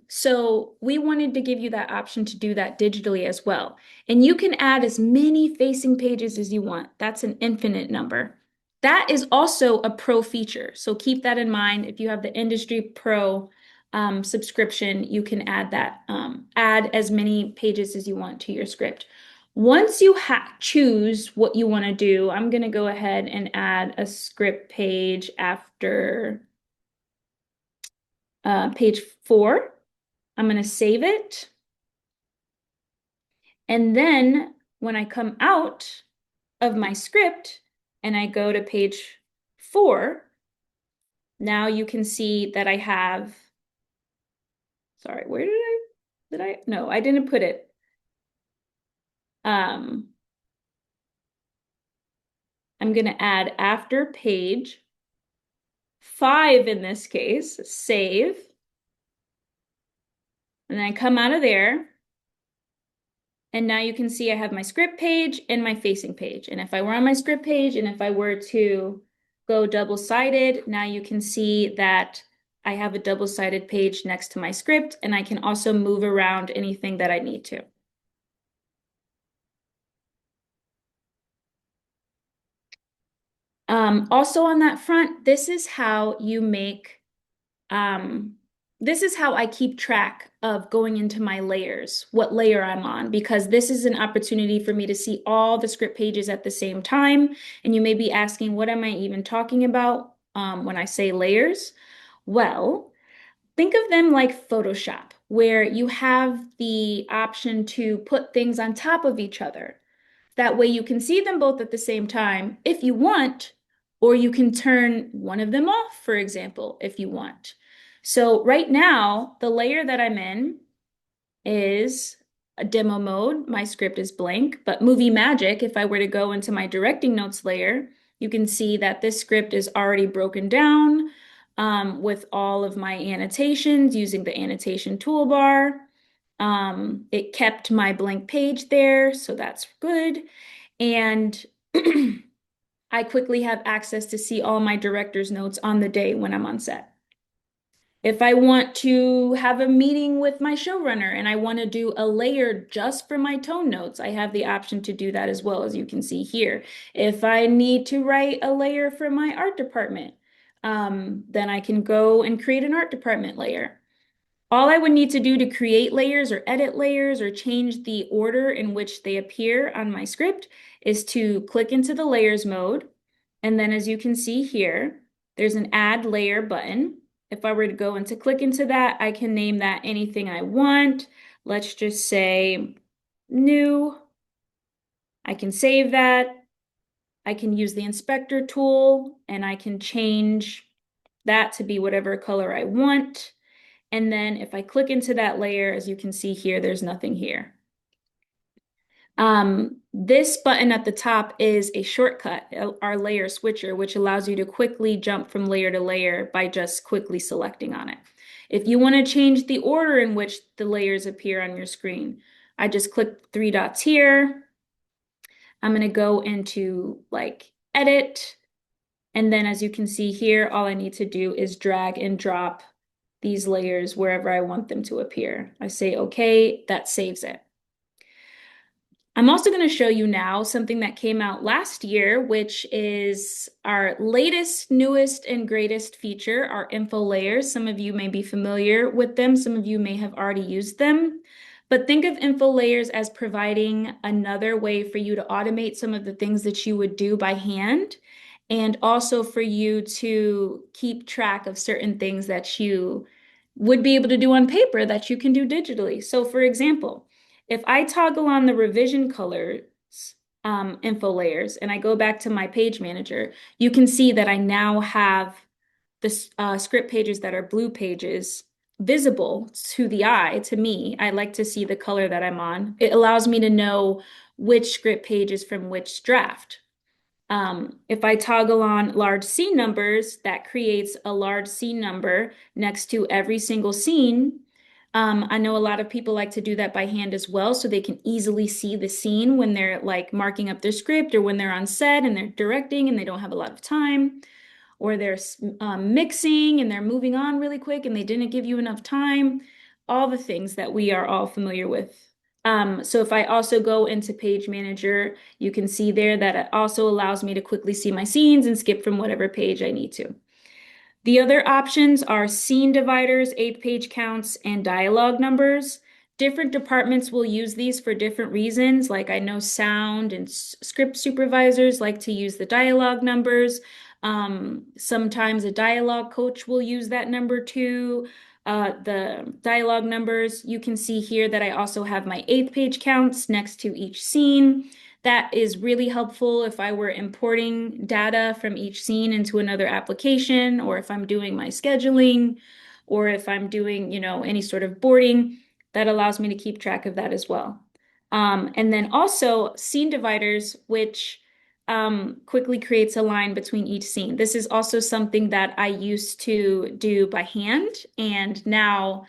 [SPEAKER 1] So we wanted to give you that option to do that digitally as well. And you can add as many facing pages as you want. That's an infinite number. That is also a pro feature. So keep that in mind. If you have the Industry Pro subscription, you can add that, add as many pages as you want to your script. Once you choose what you want to do, I'm going to go ahead and add a script page after page 4. I'm going to save it. And then when I come out of my script and I go to page 4, now you can see that I have, sorry, where no, I didn't put it. Um, I'm going to add after page 5 in this case, save. And then I come out of there. And now you can see I have my script page and my facing page. And if I were on my script page and if I were to go double-sided, now you can see that I have a double-sided page next to my script, and I can also move around anything that I need to. Also on that front, this is how you make this is how I keep track of going into my layers, what layer I'm on, because this is an opportunity for me to see all the script pages at the same time. And you may be asking, what am I even talking about when I say layers? Well, think of them like Photoshop, where you have the option to put things on top of each other. That way you can see them both at the same time if you want, or you can turn one of them off, for example, if you want. So right now, the layer that I'm in is a demo mode. My script is blank, but Movie Magic, if I were to go into my directing notes layer, you can see that this script is already broken down with all of my annotations using the annotation toolbar. It kept my blank page there, so that's good. And I quickly have access to see all my director's notes on the day when I'm on set. If I want to have a meeting with my showrunner and I want to do a layer just for my tone notes, I have the option to do that as well, as you can see here. If I need to write a layer for my art department, then I can go and create an art department layer. All I would need to do to create layers or edit layers or change the order in which they appear on my script is to click into the layers mode. And then as you can see here, there's an add layer button. If I were to go and to click into that, I can name that anything I want. Let's just say new. I can save that. I can use the inspector tool and I can change that to be whatever color I want. And then if I click into that layer, as you can see here, there's nothing here. This button at the top is a shortcut, our layer switcher, which allows you to quickly jump from layer to layer by just quickly selecting on it. If you want to change the order in which the layers appear on your screen, I just click three dots here. I'm going to go into like edit. And then as you can see here, all I need to do is drag and drop these layers wherever I want them to appear. I say, okay, that saves it. I'm also going to show you now something that came out last year, which is our latest, newest, and greatest feature, our info layers. Some of you may be familiar with them. Some of you may have already used them. But think of info layers as providing another way for you to automate some of the things that you would do by hand, and also for you to keep track of certain things that you would be able to do on paper that you can do digitally. So for example, if I toggle on the revision colors info layers and I go back to my page manager, you can see that I now have the script pages that are blue pages visible to the eye, to me. I like to see the color that I'm on. It allows me to know which script page is from which draft. If I toggle on large scene numbers, that creates a large scene number next to every single scene. I know a lot of people like to do that by hand as well, so they can easily see the scene when they're like marking up their script or when they're on set and they're directing and they don't have a lot of time, or they're mixing and they're moving on really quick and they didn't give you enough time. All the things that we are all familiar with. So if I also go into Page Manager, you can see there that it also allows me to quickly see my scenes and skip from whatever page I need to. The other options are scene dividers, 8-page counts, and dialogue numbers. Different departments will use these for different reasons. Like I know sound and script supervisors like to use the dialogue numbers. Sometimes a dialogue coach will use that number too. The dialogue numbers, you can see here that I also have my 8-page counts next to each scene. That is really helpful if I were importing data from each scene into another application, or if I'm doing my scheduling, or if I'm doing, any sort of boarding. That allows me to keep track of that as well. And then also scene dividers, which quickly creates a line between each scene. This is also something that I used to do by hand, and now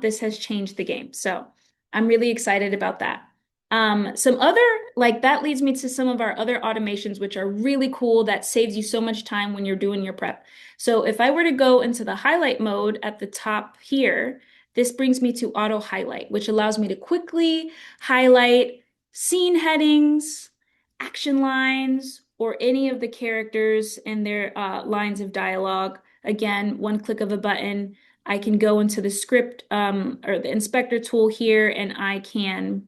[SPEAKER 1] this has changed the game. So I'm really excited about that. Some other, like that leads me to some of our other automations, which are really cool that saves you so much time when you're doing your prep. So if I were to go into the highlight mode at the top here, this brings me to auto highlight, which allows me to quickly highlight scene headings, action lines, or any of the characters and their lines of dialogue. Again, one click of a button, I can go into the script or the inspector tool here and I can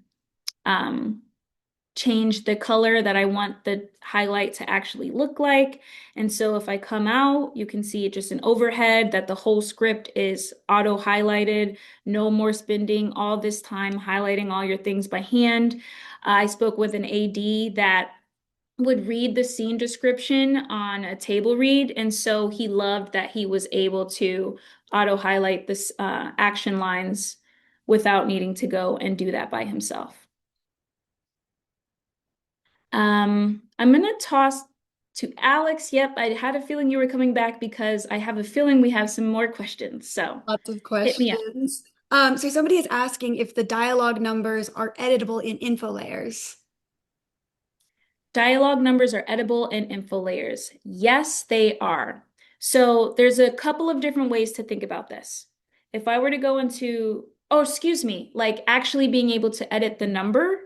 [SPEAKER 1] um, change the color that I want the highlight to actually look like. And so if I come out, you can see just an overhead that the whole script is auto highlighted, no more spending all this time highlighting all your things by hand. I spoke with an AD that would read the scene description on a table read, and so he loved that he was able to auto highlight this action lines without needing to go and do that by himself. I'm gonna toss to Alex. Yep, I had a feeling you were coming back because I have a feeling we have some more questions. So
[SPEAKER 2] Lots of
[SPEAKER 1] hit me up.
[SPEAKER 2] questions. So somebody is asking if the dialogue numbers are editable in info layers.
[SPEAKER 1] Dialogue numbers are editable in info layers. Yes, they are. So there's a couple of different ways to think about this. If I were to go into, oh, excuse me, like actually being able to edit the number.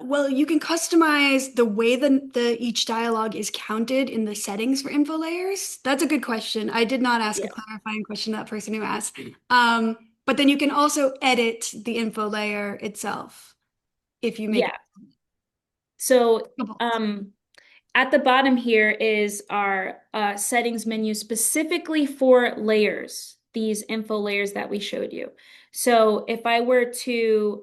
[SPEAKER 2] Well, you can customize the way the each dialogue is counted in the settings for info layers. That's a good question. I did not ask a
[SPEAKER 1] Yeah.
[SPEAKER 2] clarifying question to that person who asked. But then you can also edit the info layer itself if you make
[SPEAKER 1] Yeah. So
[SPEAKER 2] it.
[SPEAKER 1] at the bottom here is our settings menu specifically for layers, these info layers that we showed you. So if I were to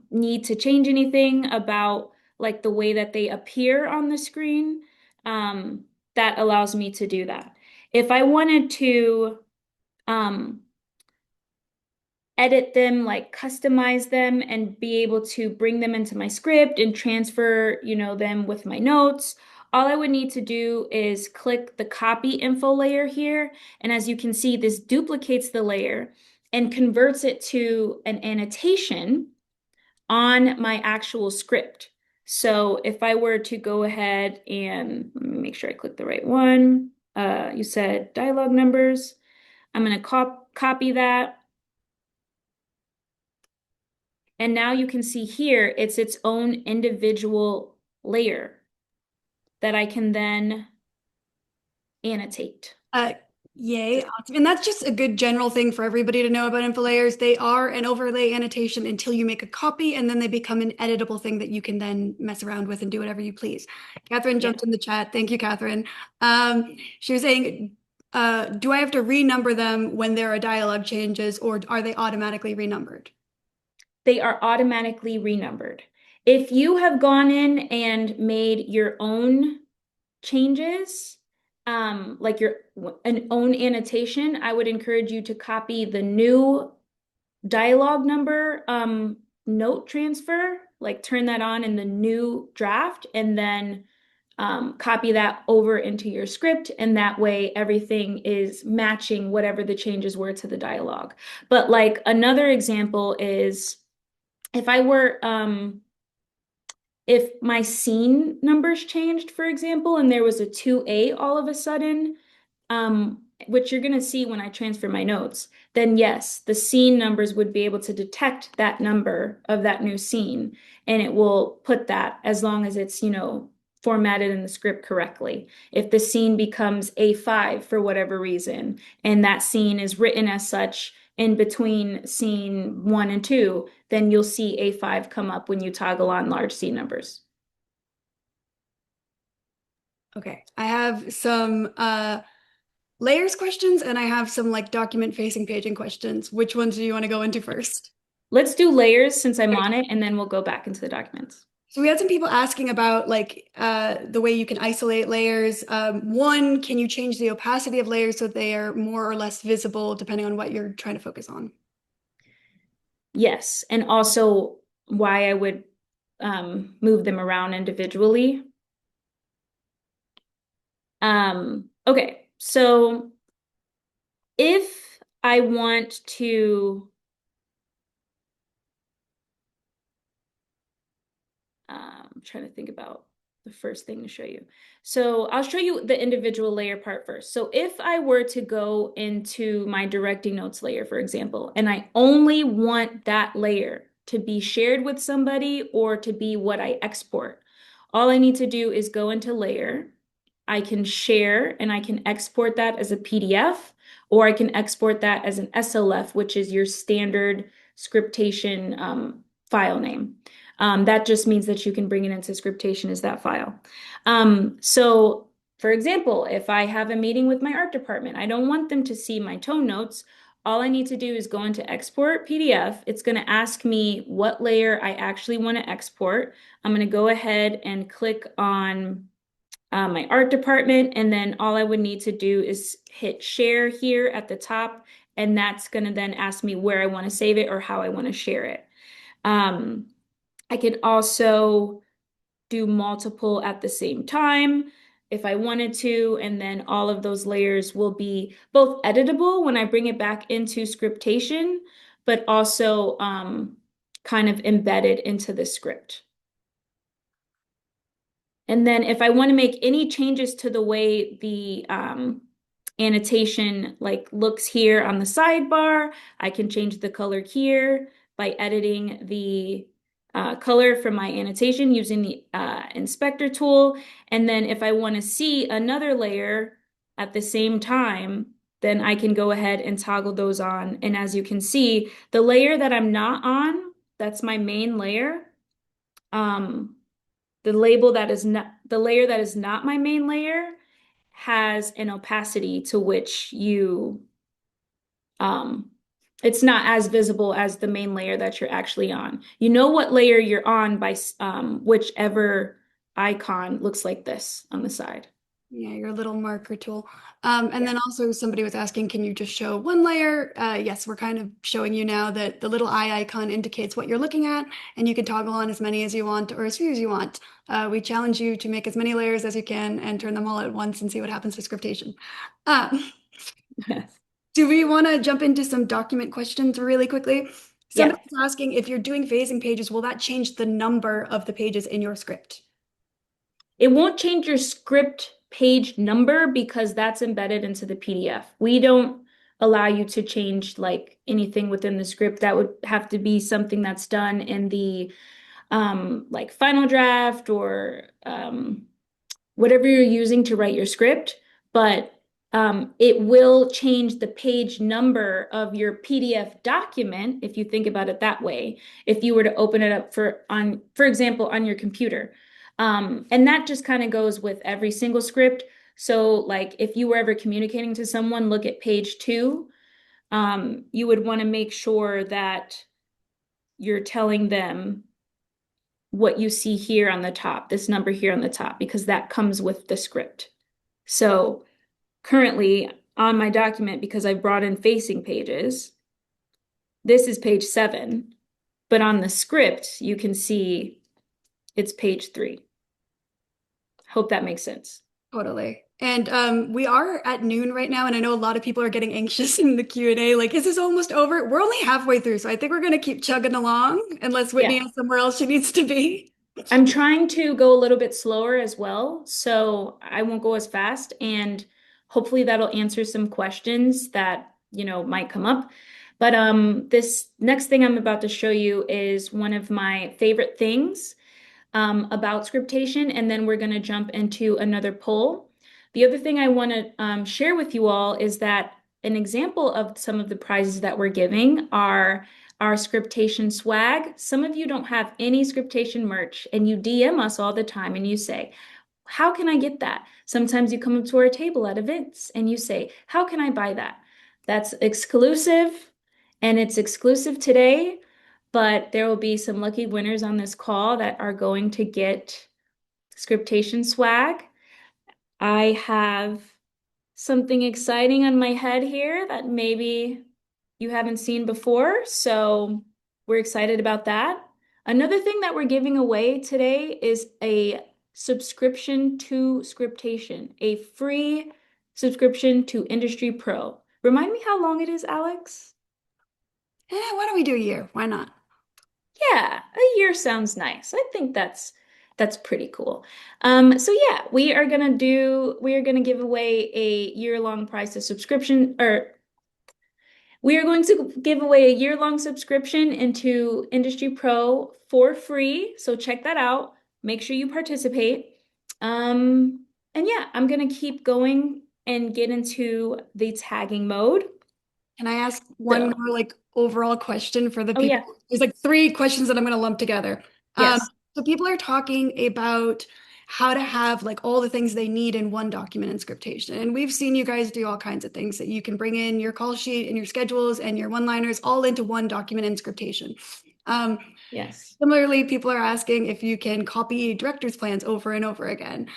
[SPEAKER 1] need to change anything about like the way that they appear on the screen, that allows me to do that. If I wanted to um, edit them, like customize them and be able to bring them into my script and transfer, them with my notes, all I would need to do is click the copy info layer here. And as you can see, this duplicates the layer and converts it to an annotation on my actual script. So if I were to go ahead and let me make sure I click the right one. You said dialogue numbers. I'm going to copy that. And now you can see here, it's its own individual layer that I can then annotate.
[SPEAKER 2] Uh, Yay, awesome. And that's just a good general thing for everybody to know about info layers. They are an overlay annotation until you make a copy, and then they become an editable thing that you can then mess around with and do whatever you please. Catherine
[SPEAKER 1] Yeah.
[SPEAKER 2] jumped in the chat. Thank you, Catherine. She was saying, do I have to renumber them when there are dialogue changes, or are they automatically renumbered?
[SPEAKER 1] They are automatically renumbered. If you have gone in and made your own changes, like your an own annotation, I would encourage you to copy the new dialogue number note transfer, like turn that on in the new draft, and then copy that over into your script. And that way, everything is matching whatever the changes were to the dialogue. But like another example is if I were if my scene numbers changed, for example, and there was a 2A all of a sudden, which you're going to see when I transfer my notes, then yes, the scene numbers would be able to detect that number of that new scene, and it will put that as long as it's, formatted in the script correctly. If the scene becomes A5 for whatever reason, and that scene is written as such in between scene 1 and 2, then you'll see A5 come up when you toggle on large scene numbers.
[SPEAKER 2] Okay, I have some layers questions and I have some like document facing paging questions. Which ones do you want to go into first?
[SPEAKER 1] Let's do layers since I'm on it, and then we'll go back into the documents.
[SPEAKER 2] So we had some people asking about like the way you can isolate layers. One, can you change the opacity of layers so they are more or less visible depending on what you're trying to focus on?
[SPEAKER 1] Yes, and also why I would move them around individually. Okay, so if I want to, I'm trying to think about the first thing to show you. So I'll show you the individual layer part first. So if I were to go into my directing notes layer, for example, and I only want that layer to be shared with somebody or to be what I export, all I need to do is go into layer. I can share and I can export that as a PDF, or I can export that as an SLF, which is your standard scriptation file name. That just means that you can bring it into Scriptation as that file. So, for example, if I have a meeting with my art department, I don't want them to see my tone notes. All I need to do is go into Export PDF. It's going to ask me what layer I actually want to export. I'm going to go ahead and click on my art department, and then all I would need to do is hit share here at the top, and that's going to then ask me where I want to save it or how I want to share it. Um, I can also do multiple at the same time if I wanted to, and then all of those layers will be both editable when I bring it back into Scriptation, but also kind of embedded into the script. And then if I want to make any changes to the way the annotation like looks here on the sidebar, I can change the color here by editing the color from my annotation using the inspector tool. And then if I want to see another layer at the same time, then I can go ahead and toggle those on. And as you can see, the layer that I'm not on, that's my main layer. Um, the layer that is not my main layer has an opacity to which um, it's not as visible as the main layer that you're actually on. You know what layer you're on by whichever icon looks like this on the side.
[SPEAKER 2] Yeah, your little marker tool. And
[SPEAKER 1] Yeah.
[SPEAKER 2] then also somebody was asking, can you just show one layer? Yes, we're kind of showing you now that the little eye icon indicates what you're looking at, and you can toggle on as many as you want or as few as you want. We challenge you to make as many layers as you can and turn them all at once and see what happens to scriptation. Uh,
[SPEAKER 1] Yes.
[SPEAKER 2] do we want to jump into some document questions really quickly?
[SPEAKER 1] Yeah.
[SPEAKER 2] Somebody's asking if you're doing phasing pages, will that change the number of the pages in your script?
[SPEAKER 1] It won't change your script page number because that's embedded into the PDF. We don't allow you to change like anything within the script. That would have to be something that's done in the like final draft or whatever you're using to write your script, but it will change the page number of your PDF document if you think about it that way. If you were to open it up for example, on your computer, and that just kind of goes with every single script. So, like if you were ever communicating to someone, look at page two. You would want to make sure that you're telling them what you see here on the top, this number here on the top, because that comes with the script. So currently on my document, because I brought in facing pages, this is page 7, but on the script, you can see it's page 3. Hope that makes sense.
[SPEAKER 2] Totally. And we are at noon right now, and I know a lot of people are getting anxious in the Q&A, like, is this almost over? We're only halfway through, so I think we're going to keep chugging along unless Whitney
[SPEAKER 1] Yeah.
[SPEAKER 2] has somewhere else she needs to be.
[SPEAKER 1] I'm trying to go a little bit slower as well, so I won't go as fast, and hopefully that'll answer some questions that, might come up. But this next thing I'm about to show you is one of my favorite things about scriptation, and then we're going to jump into another poll. The other thing I want to share with you all is that an example of some of the prizes that we're giving are our scriptation swag. Some of you don't have any scriptation merch, and you DM us all the time and you say, how can I get that? Sometimes you come up to our table at events and you say, how can I buy that? That's exclusive, and it's exclusive today, but there will be some lucky winners on this call that are going to get scriptation swag. I have something exciting on my head here that maybe you haven't seen before, so we're excited about that. Another thing that we're giving away today is a subscription to Scriptation, a free subscription to Industry Pro. Remind me how long it is, Alex?
[SPEAKER 2] Why don't we do a year? Why not?
[SPEAKER 1] Yeah, a year sounds nice. I think that's pretty cool. So yeah, we are gonna give away a year-long price of subscription, or we are going to give away a year-long subscription into Industry Pro for free. So check that out. Make sure you participate. And yeah, I'm gonna keep going and get into the tagging mode.
[SPEAKER 2] Can I ask one
[SPEAKER 1] So,
[SPEAKER 2] more like overall question for the
[SPEAKER 1] oh
[SPEAKER 2] people?
[SPEAKER 1] yeah,
[SPEAKER 2] There's like three questions that I'm going to lump together. Um,
[SPEAKER 1] yes,
[SPEAKER 2] so people are talking about how to have like all the things they need in one document in Scriptation. And we've seen you guys do all kinds of things that you can bring in your call sheet and your schedules and your one-liners all into one document in Scriptation. Um,
[SPEAKER 1] yes.
[SPEAKER 2] Similarly, people are asking if you can copy director's plans over and over again.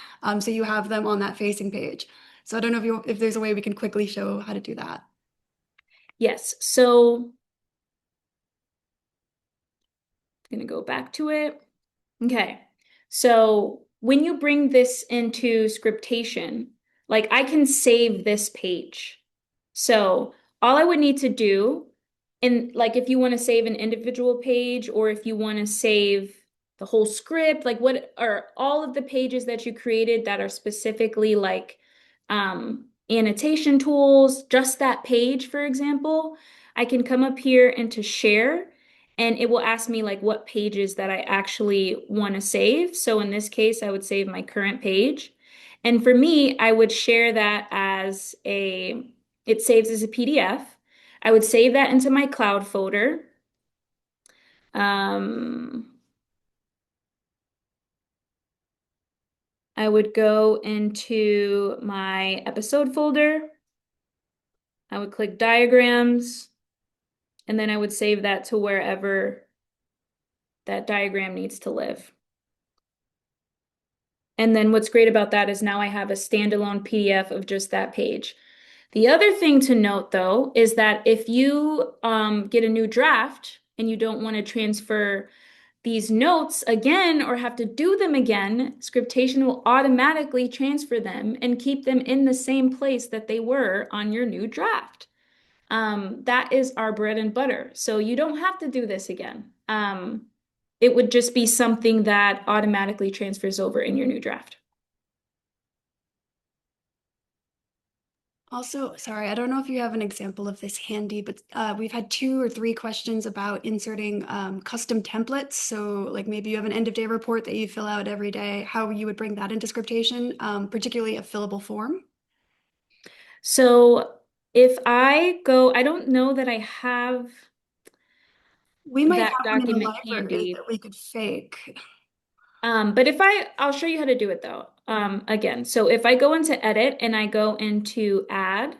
[SPEAKER 2] So you have them on that facing page. So I don't know if there's a way we can quickly show how to do that.
[SPEAKER 1] Yes. So I'm gonna go back to it. Okay. So when you bring this into scriptation, like I can save this page. So all I would need to do, and like if you want to save an individual page or if you want to save the whole script, like what are all of the pages that you created that are specifically like annotation tools, just that page, for example, I can come up here into share and it will ask me like what pages that I actually want to save. So in this case, I would save my current page. And for me, I would share that as it saves as a PDF. I would save that into my cloud folder. Um, I would go into my episode folder. I would click diagrams, and then I would save that to wherever that diagram needs to live. And then what's great about that is now I have a standalone PDF of just that page. The other thing to note, though, is that if you get a new draft and you don't want to transfer these notes again or have to do them again, Scriptation will automatically transfer them and keep them in the same place that they were on your new draft. That is our bread and butter. So you don't have to do this again. It would just be something that automatically transfers over in your new draft.
[SPEAKER 2] Also, sorry, I don't know if you have an example of this handy, but we've had 2 or 3 questions about inserting custom templates. So, like maybe you have an end of day report that you fill out every day, how you would bring that into Scriptation, particularly a fillable form.
[SPEAKER 1] So if I go, I don't know that I have
[SPEAKER 2] We might
[SPEAKER 1] that
[SPEAKER 2] have one in the
[SPEAKER 1] document
[SPEAKER 2] library
[SPEAKER 1] handy.
[SPEAKER 2] that we could fake.
[SPEAKER 1] But I'll show you how to do it though. Again, so if I go into edit and I go into add,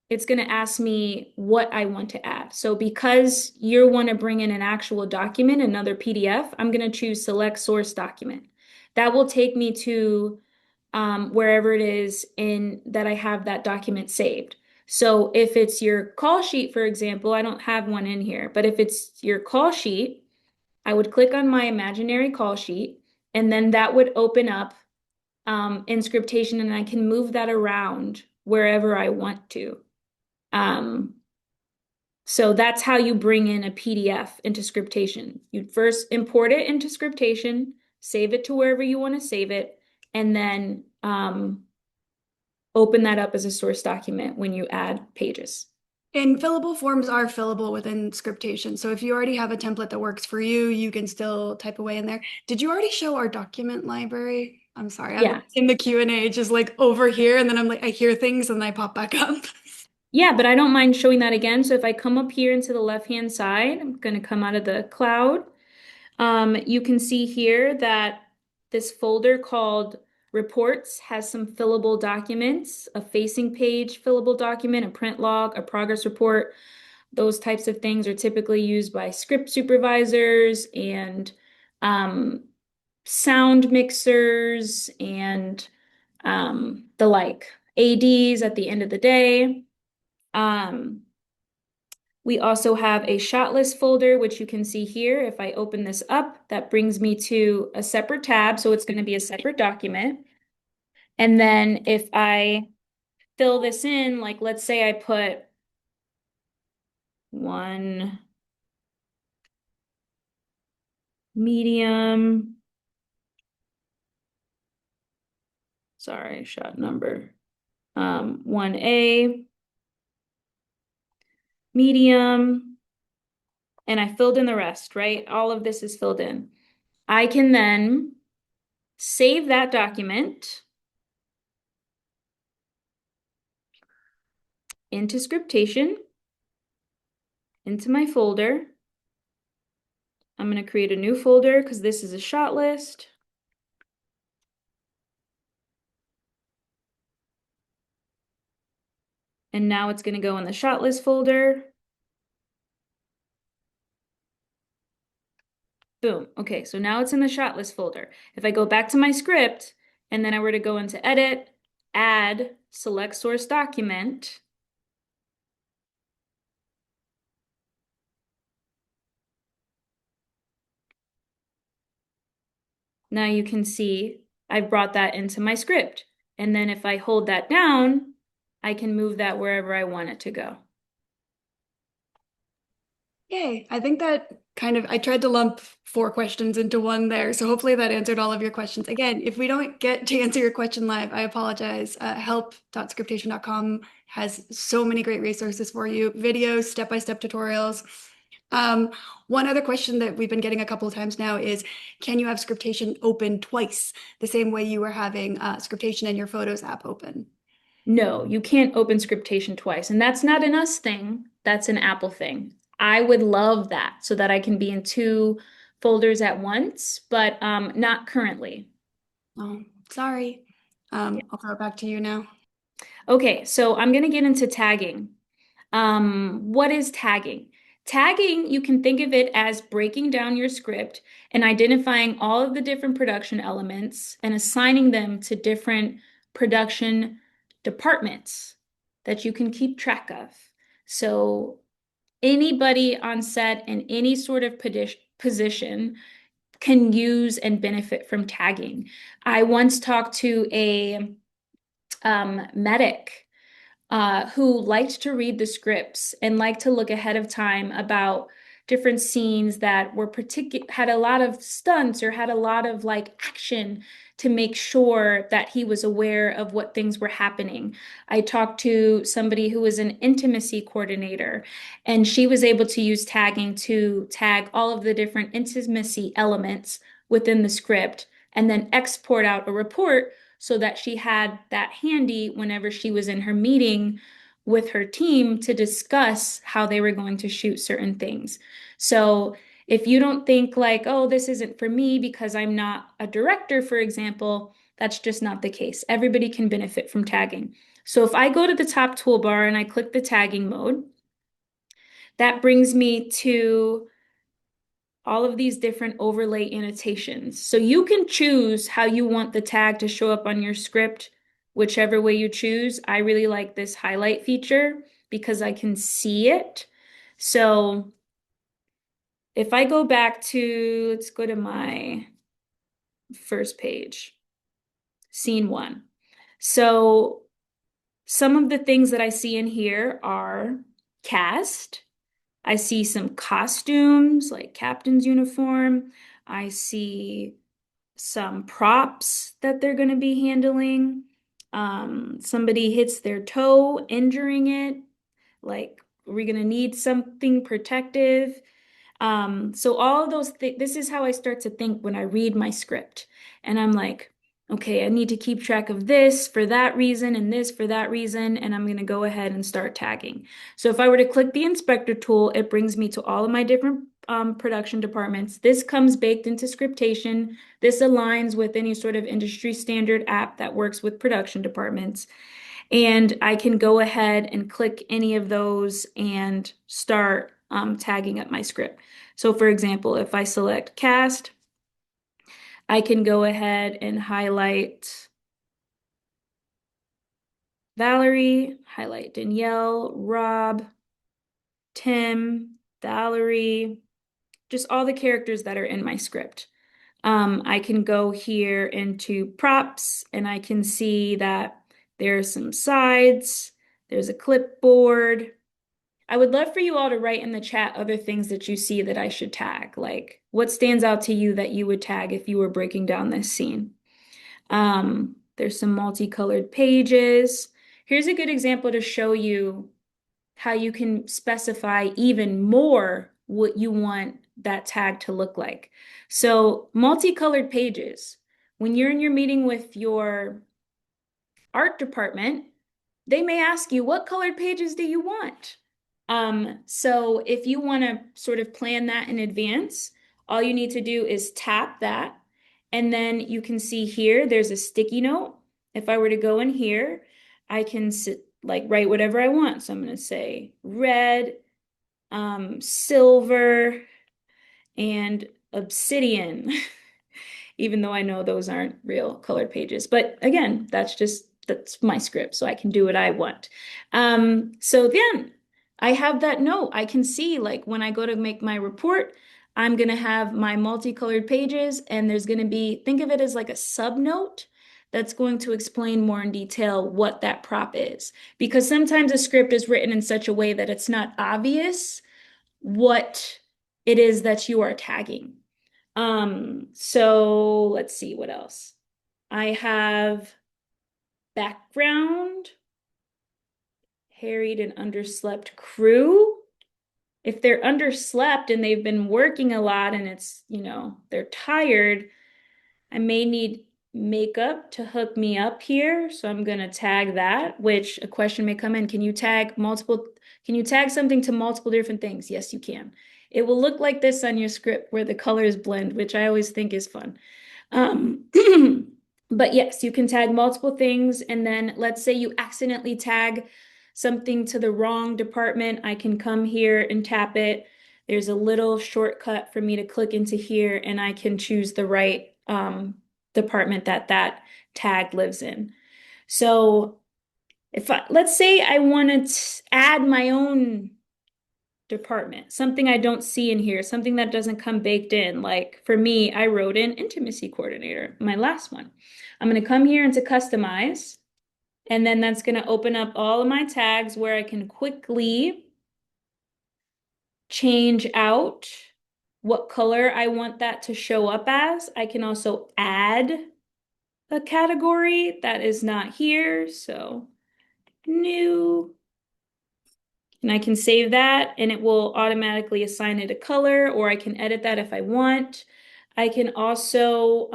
[SPEAKER 1] it's going to ask me what I want to add. So because you want to bring in an actual document, another PDF, I'm going to choose select source document. That will take me to wherever it is in that I have that document saved. So if it's your call sheet, for example, I don't have one in here, but if it's your call sheet, I would click on my imaginary call sheet, and then that would open up in Scriptation, and I can move that around wherever I want to. Um, so that's how you bring in a PDF into Scriptation. You first import it into Scriptation, save it to wherever you want to save it, and then open that up as a source document when you add pages.
[SPEAKER 2] And fillable forms are fillable within Scriptation. So if you already have a template that works for you, you can still type away in there. Did you already show our document library? I'm sorry, I'm
[SPEAKER 1] Yeah.
[SPEAKER 2] in the Q&A just like over here, and then I'm like, I hear things and I pop back up.
[SPEAKER 1] Yeah, but I don't mind showing that again. So if I come up here into the left-hand side, I'm going to come out of the cloud. You can see here that this folder called Reports has some fillable documents, a facing page fillable document, a print log, a progress report. Those types of things are typically used by script supervisors and um, sound mixers and the like. ADs at the end of the day. Um, we also have a shot list folder, which you can see here. If I open this up, that brings me to a separate tab. So it's going to be a separate document. And then if I fill this in, like let's say I put one medium, sorry, shot number, 1A, medium, and I filled in the rest, right? All of this is filled in. I can then save that document into Scriptation, into my folder. I'm going to create a new folder because this is a shot list. And now it's going to go in the shot list folder. Boom. Okay, so now it's in the shot list folder. If I go back to my script and then I were to go into edit, add, select source document, now you can see I've brought that into my script. And then if I hold that down, I can move that wherever I want it to go.
[SPEAKER 2] Yay. I think that kind of, I tried to lump 4 questions into one there. So hopefully that answered all of your questions. Again, if we don't get to answer your question live, I apologize. Help.scriptation.com has so many great resources for you, videos, step-by-step tutorials. Um, One other question that we've been getting a couple of times now is, can you have Scriptation open twice, the same way you were having Scriptation and your Photos app open?
[SPEAKER 1] No, you can't open Scriptation twice. And that's not an us thing, that's an Apple thing. I would love that so that I can be in two folders at once, but not currently.
[SPEAKER 2] Oh, sorry.
[SPEAKER 1] Yeah.
[SPEAKER 2] I'll throw it back to you now.
[SPEAKER 1] Okay, so I'm going to get into tagging. What is tagging? Tagging, you can think of it as breaking down your script and identifying all of the different production elements and assigning them to different production departments that you can keep track of. So anybody on set in any sort of position can use and benefit from tagging. I once talked to a medic who liked to read the scripts and liked to look ahead of time about different scenes that were had a lot of stunts or had a lot of like action to make sure that he was aware of what things were happening. I talked to somebody who was an intimacy coordinator, and she was able to use tagging to tag all of the different intimacy elements within the script and then export out a report so that she had that handy whenever she was in her meeting with her team to discuss how they were going to shoot certain things. So if you don't think like, oh, this isn't for me because I'm not a director, for example, that's just not the case. Everybody can benefit from tagging. So if I go to the top toolbar and I click the tagging mode, that brings me to all of these different overlay annotations. So you can choose how you want the tag to show up on your script, whichever way you choose. I really like this highlight feature because I can see it. So if I go back to, let's go to my first page, scene one. So some of the things that I see in here are cast. I see some costumes like captain's uniform. I see some props that they're going to be handling. Somebody hits their toe, injuring it. Like, are we going to need something protective? So all of those things, this is how I start to think when I read my script. And I'm like, okay, I need to keep track of this for that reason and this for that reason, and I'm going to go ahead and start tagging. So if I were to click the inspector tool, it brings me to all of my different production departments. This comes baked into Scriptation. This aligns with any sort of industry standard app that works with production departments. And I can go ahead and click any of those and start tagging up my script. So for example, if I select cast, I can go ahead and highlight Valerie, highlight Danielle, Rob, Tim, Valerie, just all the characters that are in my script. I can go here into props and I can see that there's some sides, there's a clipboard. I would love for you all to write in the chat other things that you see that I should tag. Like, what stands out to you that you would tag if you were breaking down this scene? There's some multicolored pages. Here's a good example to show you how you can specify even more what you want that tag to look like. So, multicolored pages. When you're in your meeting with your art department, they may ask you, what colored pages do you want? So if you want to sort of plan that in advance, all you need to do is tap that. And then you can see here, there's a sticky note. If I were to go in here, I can like write whatever I want. So I'm going to say red, silver, and obsidian, even though I know those aren't real colored pages. But again, that's my script, so I can do what I want. So then I have that note. I can see like when I go to make my report, I'm gonna have my multicolored pages, and there's gonna be, think of it as like a sub note that's going to explain more in detail what that prop is. Because sometimes a script is written in such a way that it's not obvious what it is that you are tagging. So let's see what else. I have background, harried and underslept crew. If they're underslept and they've been working a lot and it's, they're tired, I may need makeup to hook me up here. So I'm going to tag that, which a question may come in. Can you tag something to multiple different things? Yes, you can. It will look like this on your script where the colors blend, which I always think is fun. Um, but yes, you can tag multiple things. And then let's say you accidentally tag something to the wrong department. I can come here and tap it. there's a little shortcut for me to click into here and I can choose the right department that that tag lives in. So let's say I want to add my own department, something I don't see in here, something that doesn't come baked in. Like for me, I wrote in intimacy coordinator, my last one. I'm going to come here into customize, and then that's going to open up all of my tags where I can quickly change out what color I want that to show up as. I can also add a category that is not here. So new, and I can save that and it will automatically assign it a color, or I can edit that if I want. I can also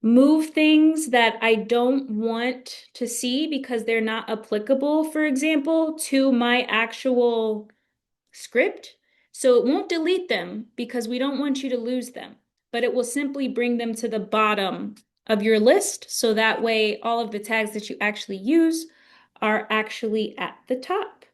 [SPEAKER 1] move things that I don't want to see because they're not applicable, for example, to my actual script. So it won't delete them because we don't want you to lose them, but it will simply bring them to the bottom of your list. So that way, all of the tags that you actually use are actually at the top.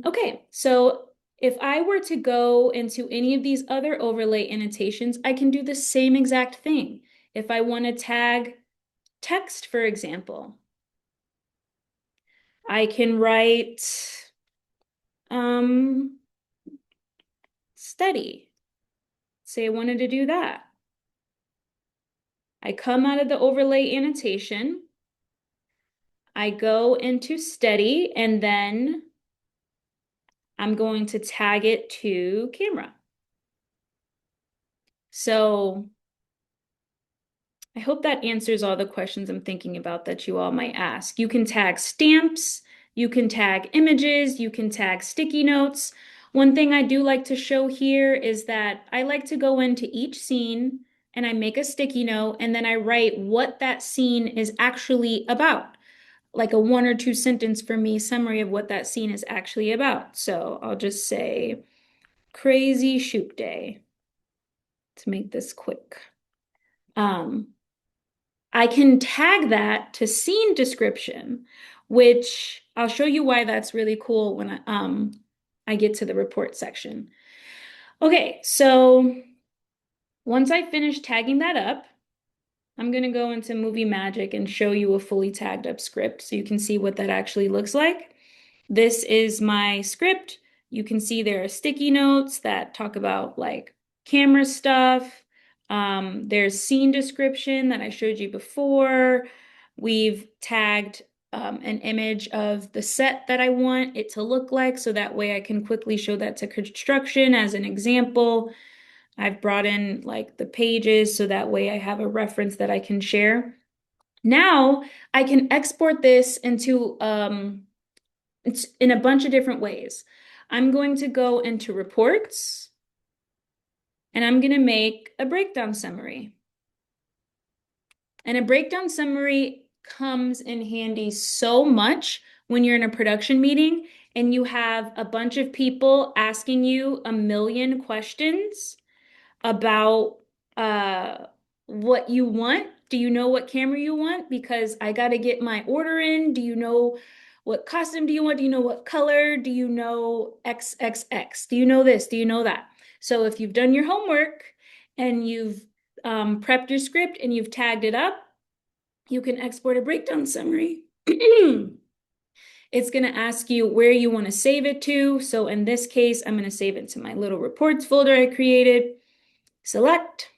[SPEAKER 1] Okay, so if I were to go into any of these other overlay annotations, I can do the same exact thing. If I want to tag text, for example, I can write um, study. Say I wanted to do that. I come out of the overlay annotation. I go into study, and then I'm going to tag it to camera. So I hope that answers all the questions I'm thinking about that you all might ask. You can tag stamps, you can tag images, you can tag sticky notes. One thing I do like to show here is that I like to go into each scene and I make a sticky note and then I write what that scene is actually about, like a 1 or 2 sentence for me summary of what that scene is actually about. So I'll just say crazy shoot day to make this quick. Um, I can tag that to scene description, which I'll show you why that's really cool when I get to the report section. Okay, so once I finish tagging that up, I'm gonna go into Movie Magic and show you a fully tagged up script so you can see what that actually looks like. This is my script. You can see there are sticky notes that talk about like camera stuff. There's scene description that I showed you before. We've tagged an image of the set that I want it to look like, so that way I can quickly show that to construction as an example. I've brought in like the pages so that way I have a reference that I can share. Now I can export this into it's in a bunch of different ways. I'm going to go into reports and I'm going to make a breakdown summary. And a breakdown summary comes in handy so much when you're in a production meeting and you have a bunch of people asking you a million questions about what you want. Do you know what camera you want? Because I got to get my order in. Do you know what costume do you want? Do you know what color? Do you know XXX? Do you know this? Do you know that? So if you've done your homework and you've prepped your script and you've tagged it up, you can export a breakdown summary. It's going to ask you where you want to save it to. So in this case, I'm going to save it to my little reports folder I created. Select.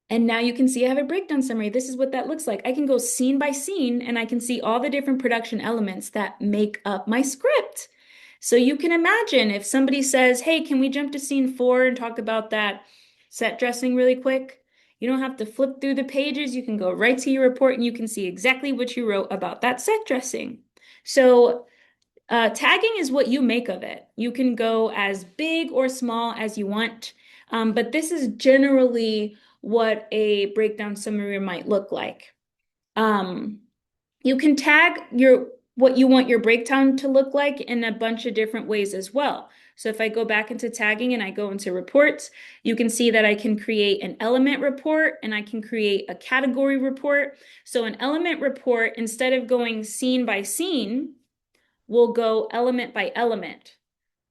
[SPEAKER 1] And now you can see I have a breakdown summary. This is what that looks like. I can go scene by scene and I can see all the different production elements that make up my script. So you can imagine if somebody says, hey, can we jump to scene 4 and talk about that set dressing really quick? You don't have to flip through the pages. You can go right to your report and you can see exactly what you wrote about that set dressing. So tagging is what you make of it. You can go as big or small as you want, but this is generally what a breakdown summary might look like. Um, you can tag your what you want your breakdown to look like in a bunch of different ways as well. So if I go back into tagging and I go into reports, you can see that I can create an element report and I can create a category report. So an element report, instead of going scene by scene, will go element by element.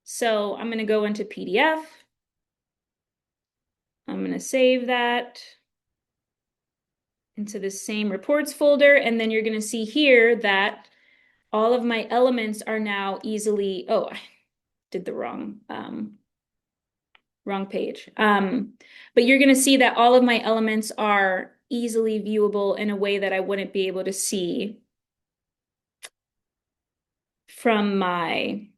[SPEAKER 1] So I'm going to go into PDF. I'm going to save that into the same reports folder. And then you're going to see here that all of my elements are now easily, oh, I did the wrong page. But you're going to see that all of my elements are easily viewable in a way that I wouldn't be able to see from my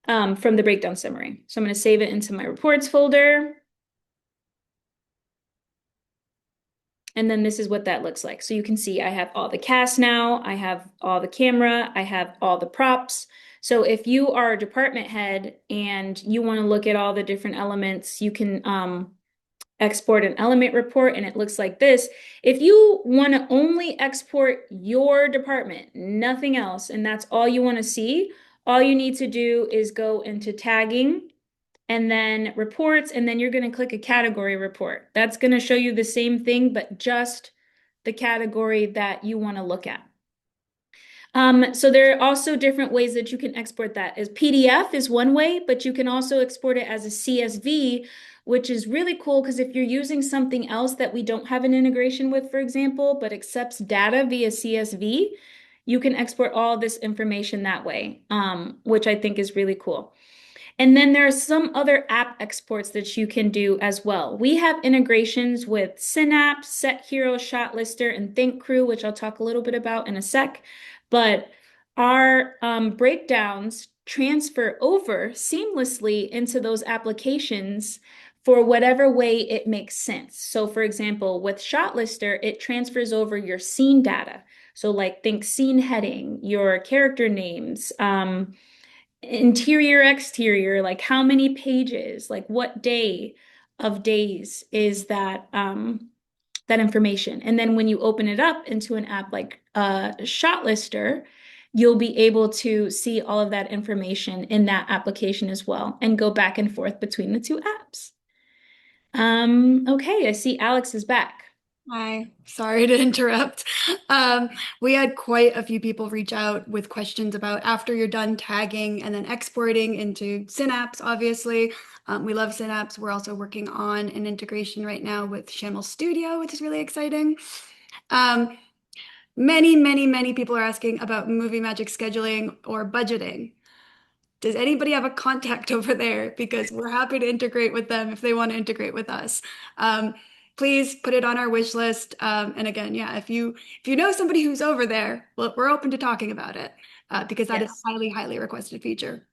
[SPEAKER 1] from the breakdown summary. So I'm going to save it into my reports folder. And then this is what that looks like. So you can see I have all the cast now, I have all the camera, I have all the props. So if you are a department head and you want to look at all the different elements, you can export an element report and it looks like this. If you want to only export your department, nothing else, and that's all you want to see, all you need to do is go into tagging and then reports, and then you're going to click a category report. That's going to show you the same thing, but just the category that you want to look at. So there are also different ways that you can export that. As PDF is one way, but you can also export it as a CSV, which is really cool because if you're using something else that we don't have an integration with, for example, but accepts data via CSV, you can export all this information that way, which I think is really cool. And then there are some other app exports that you can do as well. We have integrations with Synapse, Set Hero, Shot Lister, and Think Crew, which I'll talk a little bit about in a sec. But our breakdowns transfer over seamlessly into those applications for whatever way it makes sense. So for example, with Shot Lister, it transfers over your scene data. So like think scene heading, your character names, interior, exterior, like how many pages, like what day of days is that information. And then when you open it up into an app like Shot Lister, you'll be able to see all of that information in that application as well and go back and forth between the two apps. Okay, I see Alex is back.
[SPEAKER 2] Hi, sorry to interrupt. Um, we had quite a few people reach out with questions about after you're done tagging and then exporting into Synapse, obviously. We love Synapse. We're also working on an integration right now with Shamel Studio, which is really exciting. Um, many people are asking about movie magic scheduling or budgeting. Does anybody have a contact over there? Because we're happy to integrate with them if they want to integrate with us. Um, Please put it on our wish list. And again, yeah, if you know somebody who's over there, well, we're open to talking about it because that is
[SPEAKER 1] Yes.
[SPEAKER 2] a highly requested feature.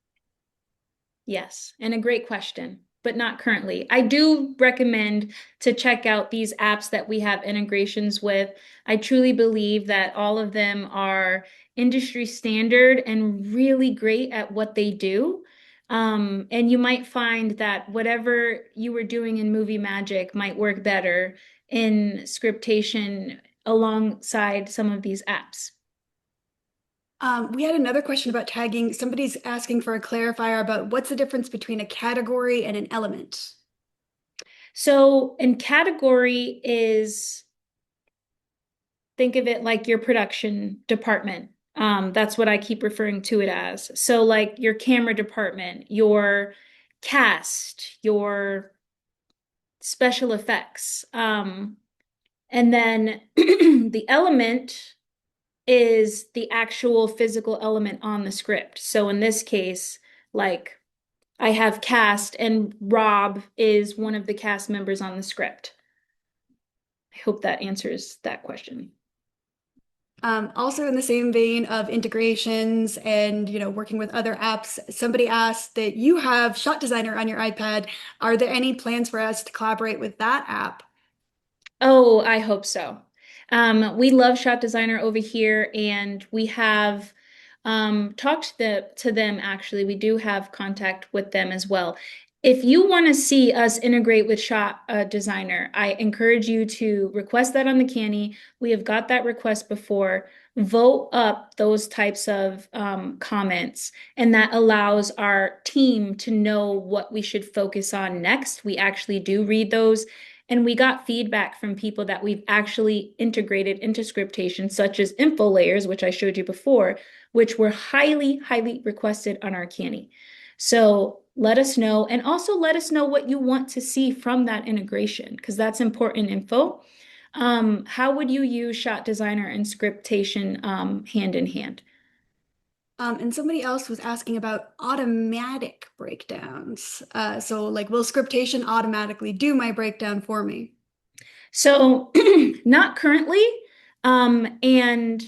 [SPEAKER 1] Yes, and a great question, but not currently. I do recommend to check out these apps that we have integrations with. I truly believe that all of them are industry standard and really great at what they do. And you might find that whatever you were doing in Movie Magic might work better in Scriptation alongside some of these apps.
[SPEAKER 2] We had another question about tagging. Somebody's asking for a clarifier about what's the difference between a category and an element.
[SPEAKER 1] So, in category is think of it like your production department. That's what I keep referring to it as. So, like your camera department, your cast, your special effects. And then the element is the actual physical element on the script. So, in this case, like I have cast, and Rob is one of the cast members on the script. I hope that answers that question.
[SPEAKER 2] Also in the same vein of integrations and working with other apps, somebody asked that you have Shot Designer on your iPad. Are there any plans for us to collaborate with that app?
[SPEAKER 1] Oh, I hope so. We love Shot Designer over here, and we have talked to them actually. We do have contact with them as well. If you want to see us integrate with Shot Designer, I encourage you to request that on the Canny. We have got that request before. vote up those types of comments, and that allows our team to know what we should focus on next. We actually do read those, and we got feedback from people that we've actually integrated into Scriptation, such as info layers, which I showed you before, which were highly, highly requested on our Canny. So let us know, and also let us know what you want to see from that integration, because that's important info. How would you use Shot Designer and Scriptation hand in hand?
[SPEAKER 2] And somebody else was asking about automatic breakdowns. So like, will Scriptation automatically do my breakdown for me?
[SPEAKER 1] So, not currently, and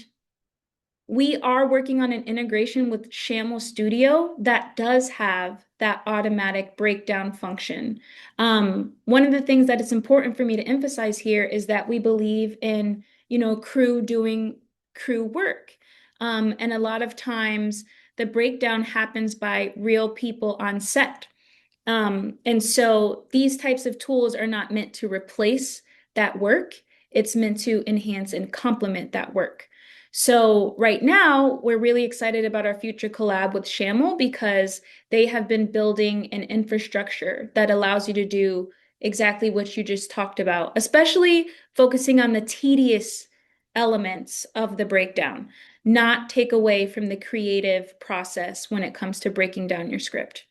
[SPEAKER 1] we are working on an integration with Shamel Studio that does have that automatic breakdown function. One of the things that it's important for me to emphasize here is that we believe in, crew doing crew work. And a lot of times the breakdown happens by real people on set. And so these types of tools are not meant to replace that work. It's meant to enhance and complement that work. So right now, we're really excited about our future collab with Shamel because they have been building an infrastructure that allows you to do exactly what you just talked about, especially focusing on the tedious elements of the breakdown, not take away from the creative process when it comes to breaking down your script.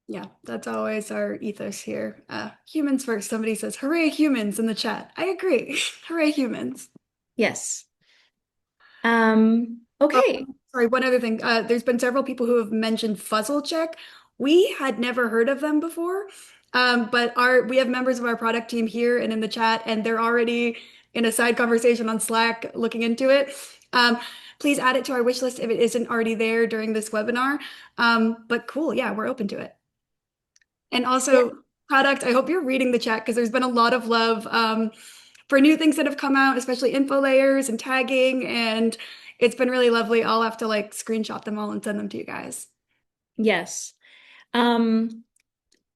[SPEAKER 2] Yeah, that's always our ethos here. Humans first. Somebody says, "Hooray, humans!" in the chat. I agree. Hooray, humans.
[SPEAKER 1] Yes.
[SPEAKER 2] Oh,
[SPEAKER 1] Okay.
[SPEAKER 2] sorry, one other thing. There's been several people who have mentioned Fuzzle Check. We had never heard of them before, but we have members of our product team here and in the chat, and they're already in a side conversation on Slack looking into it. Please add it to our wish list if it isn't already there during this webinar. But cool, yeah, we're open to it. And
[SPEAKER 1] Yeah.
[SPEAKER 2] also, product, I hope you're reading the chat because there's been a lot of love for new things that have come out, especially info layers and tagging. And it's been really lovely. I'll have to like screenshot them all and send them to you guys.
[SPEAKER 1] Yes. Um,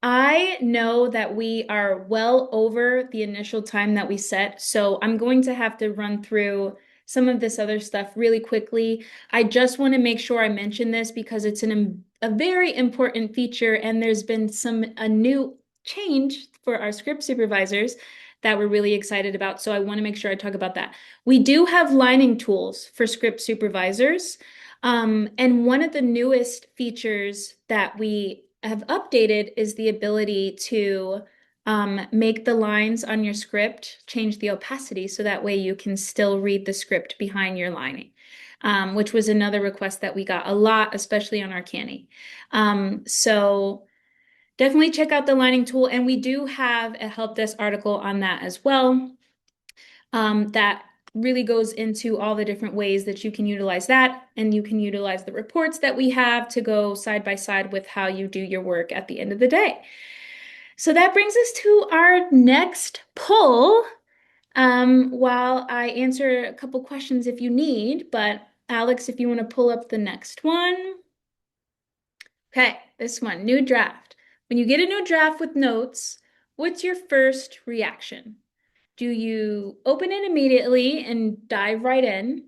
[SPEAKER 1] I know that we are well over the initial time that we set, so I'm going to have to run through some of this other stuff really quickly. I just want to make sure I mention this because it's a very important feature, and there's been a new change for our script supervisors that we're really excited about. So I want to make sure I talk about that. We do have lining tools for script supervisors. And one of the newest features that we have updated is the ability to make the lines on your script change the opacity so that way you can still read the script behind your lining, which was another request that we got a lot, especially on our Canny. So definitely check out the lining tool, and we do have a help desk article on that as well that really goes into all the different ways that you can utilize that, and you can utilize the reports that we have to go side by side with how you do your work at the end of the day. So that brings us to our next poll. While I answer a couple questions if you need, but Alex, if you want to pull up the next one. Okay, this one, new draft. When you get a new draft with notes, what's your first reaction? Do you open it immediately and dive right in?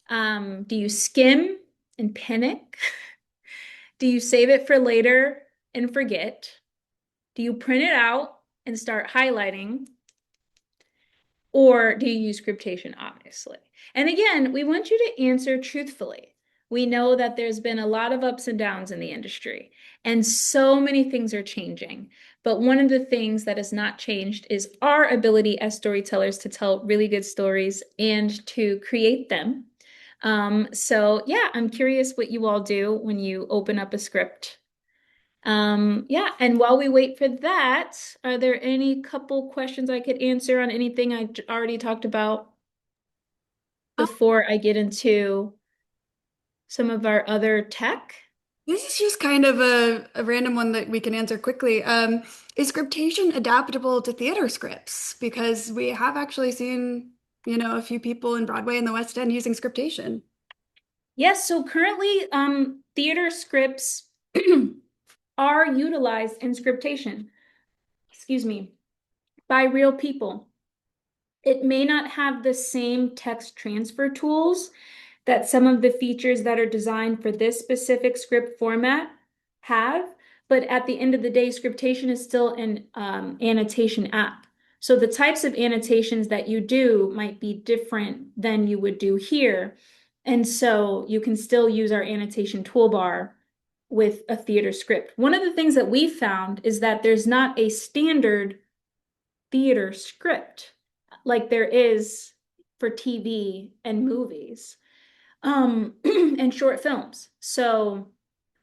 [SPEAKER 1] Do you skim and panic? Do you save it for later and forget? Do you print it out and start highlighting? Or do you use scriptation, obviously? And again, we want you to answer truthfully. We know that there's been a lot of ups and downs in the industry, and so many things are changing. But one of the things that has not changed is our ability as storytellers to tell really good stories and to create them. So yeah, I'm curious what you all do when you open up a script. Yeah, and while we wait for that, are there any couple questions I could answer on anything already talked about before I get into some of our other tech?
[SPEAKER 2] This is just kind of a random one that we can answer quickly. Is scriptation adaptable to theater scripts? Because we have actually seen, a few people in Broadway and the West End using scriptation.
[SPEAKER 1] Yes, so currently, theater scripts are utilized in scriptation, excuse me, by real people. It may not have the same text transfer tools that some of the features that are designed for this specific script format have, but at the end of the day, Scriptation is still an annotation app. So the types of annotations that you do might be different than you would do here. And so you can still use our annotation toolbar with a theater script. One of the things that we found is that there's not a standard theater script like there is for TV and movies, and short films. So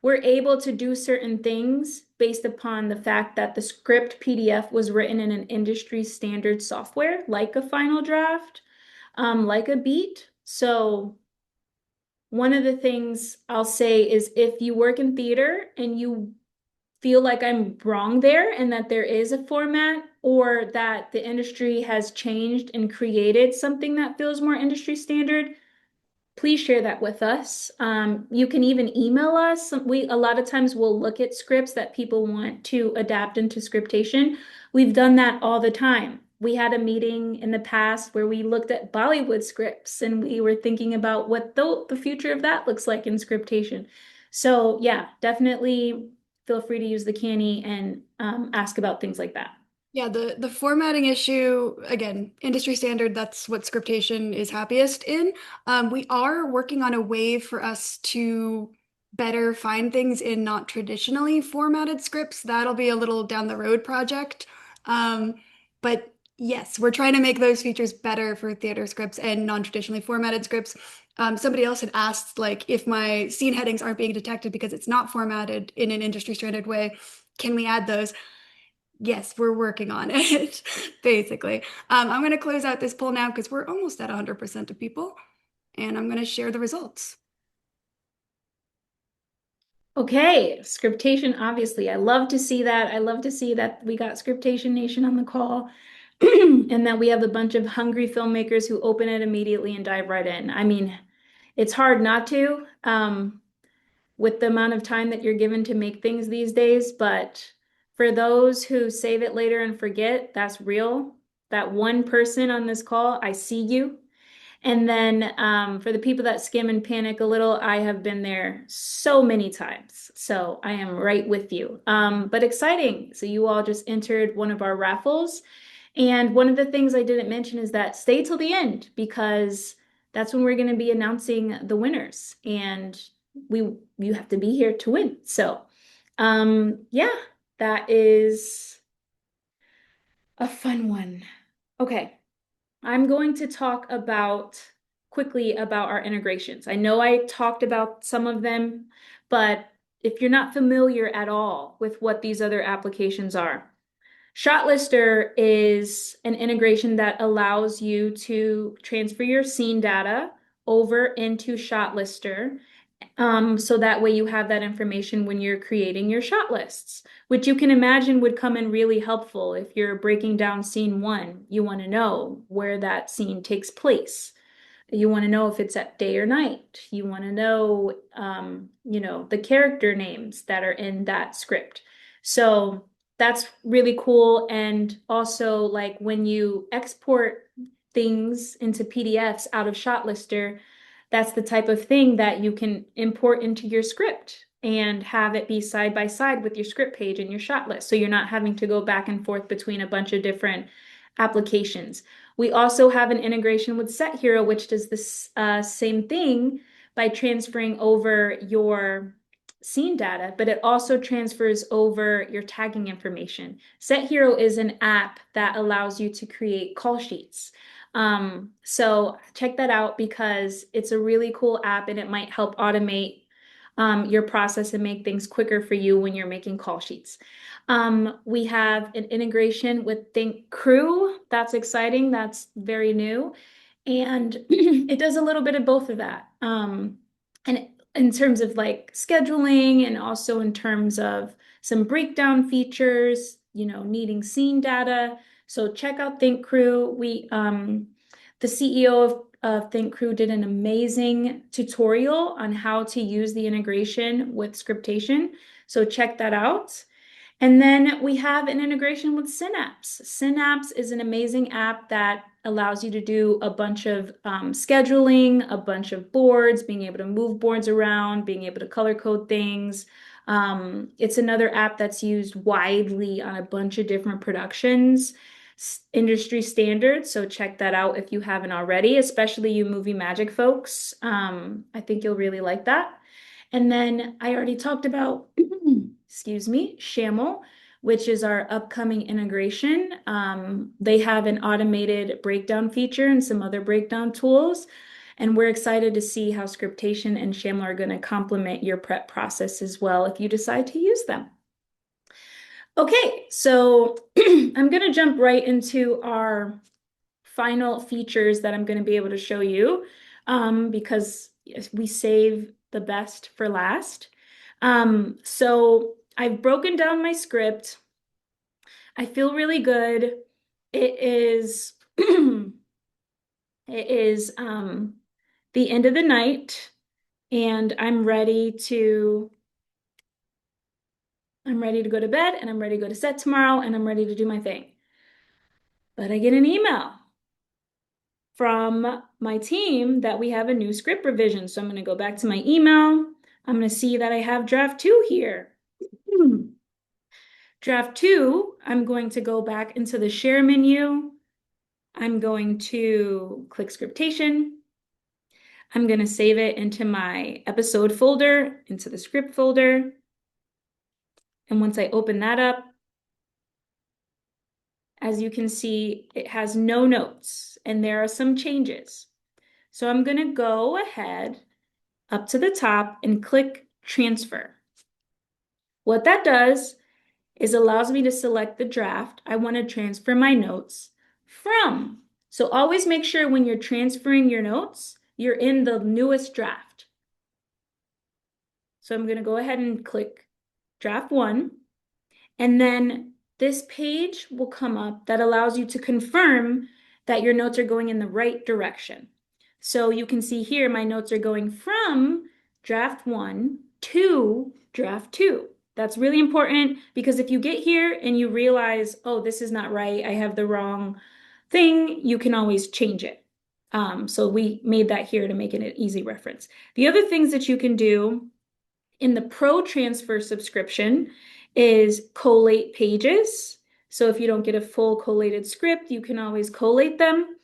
[SPEAKER 1] we're able to do certain things based upon the fact that the script PDF was written in an industry standard software, like a Final Draft, like a Beat. So one of the things I'll say is if you work in theater and you feel like I'm wrong there and that there is a format or that the industry has changed and created something that feels more industry standard, please share that with us. You can even email us. We a lot of times will look at scripts that people want to adapt into Scriptation. We've done that all the time. We had a meeting in the past where we looked at Bollywood scripts and we were thinking about what the future of that looks like in Scriptation. So yeah, definitely feel free to use the canny and ask about things like that.
[SPEAKER 2] Yeah, the formatting issue, again, industry standard, that's what Scriptation is happiest in. We are working on a way for us to better find things in not traditionally formatted scripts. That'll be a little down the road project. Um, but yes, we're trying to make those features better for theater scripts and non-traditionally formatted scripts. Somebody else had asked, like, if my scene headings aren't being detected because it's not formatted in an industry standard way, can we add those? Yes, we're working on it, basically. I'm going to close out this poll now because we're almost at 100% of people, and I'm going to share the results.
[SPEAKER 1] Okay, Scriptation, obviously. I love to see that. I love to see that we got Scriptation Nation on the call and that we have a bunch of hungry filmmakers who open it immediately and dive right in. I mean, it's hard not to, with the amount of time that you're given to make things these days, but for those who save it later and forget, that's real. That one person on this call, I see you. And then for the people that skim and panic a little, I have been there so many times. So I am right with you. But exciting. So you all just entered one of our raffles. And one of the things I didn't mention is that stay till the end because that's when we're going to be announcing the winners. And you have to be here to win. So yeah, that is a fun one. Okay. I'm going to talk about quickly about our integrations. I know I talked about some of them, but if you're not familiar at all with what these other applications are, ShotLister is an integration that allows you to transfer your scene data over into ShotLister, so that way you have that information when you're creating your shot lists, which you can imagine would come in really helpful if you're breaking down scene one. You want to know where that scene takes place. You want to know if it's at day or night. You want to know, the character names that are in that script. So that's really cool. And also, like when you export things into PDFs out of ShotLister, that's the type of thing that you can import into your script and have it be side by side with your script page and your shot list. So you're not having to go back and forth between a bunch of different applications. We also have an integration with Set Hero, which does this same thing by transferring over your scene data, but it also transfers over your tagging information. Set Hero is an app that allows you to create call sheets. So check that out because it's a really cool app and it might help automate your process and make things quicker for you when you're making call sheets. We have an integration with Think Crew. That's exciting. That's very new. And it does a little bit of both of that. And in terms of like scheduling and also in terms of some breakdown features, needing scene data. So check out Think Crew. The CEO of Think Crew did an amazing tutorial on how to use the integration with Scriptation. So check that out. And then we have an integration with Synapse. Synapse is an amazing app that allows you to do a bunch of scheduling, a bunch of boards, being able to move boards around, being able to color code things. It's another app that's used widely on a bunch of different productions, industry standards. So check that out if you haven't already, especially you movie magic folks. I think you'll really like that. And then I already talked about, excuse me, Shamel, which is our upcoming integration. They have an automated breakdown feature and some other breakdown tools. And we're excited to see how Scriptation and Shamel are going to complement your prep process as well if you decide to use them. Okay, so I'm going to jump right into our final features that I'm going to be able to show you because we save the best for last. So I've broken down my script. I feel really good. It is it is the end of the night and I'm ready to go to bed and I'm ready to go to set tomorrow and I'm ready to do my thing. But I get an email from my team that we have a new script revision. So I'm going to go back to my email. I'm going to see that I have draft two here. Draft two, I'm going to go back into the share menu. I'm going to click Scriptation. I'm going to save it into my episode folder, into the script folder. And once I open that up, as you can see, it has no notes and there are some changes. So I'm going to go ahead up to the top and click transfer. What that does is allows me to select the draft I want to transfer my notes from. So always make sure when you're transferring your notes, you're in the newest draft. So I'm going to go ahead and click draft one. And then this page will come up that allows you to confirm that your notes are going in the right direction. So you can see here, my notes are going from draft one to draft two. That's really important because if you get here and you realize, oh, this is not right, I have the wrong thing, you can always change it. So we made that here to make it an easy reference. The other things that you can do in the Pro Transfer subscription is collate pages. So if you don't get a full collated script, you can always collate them.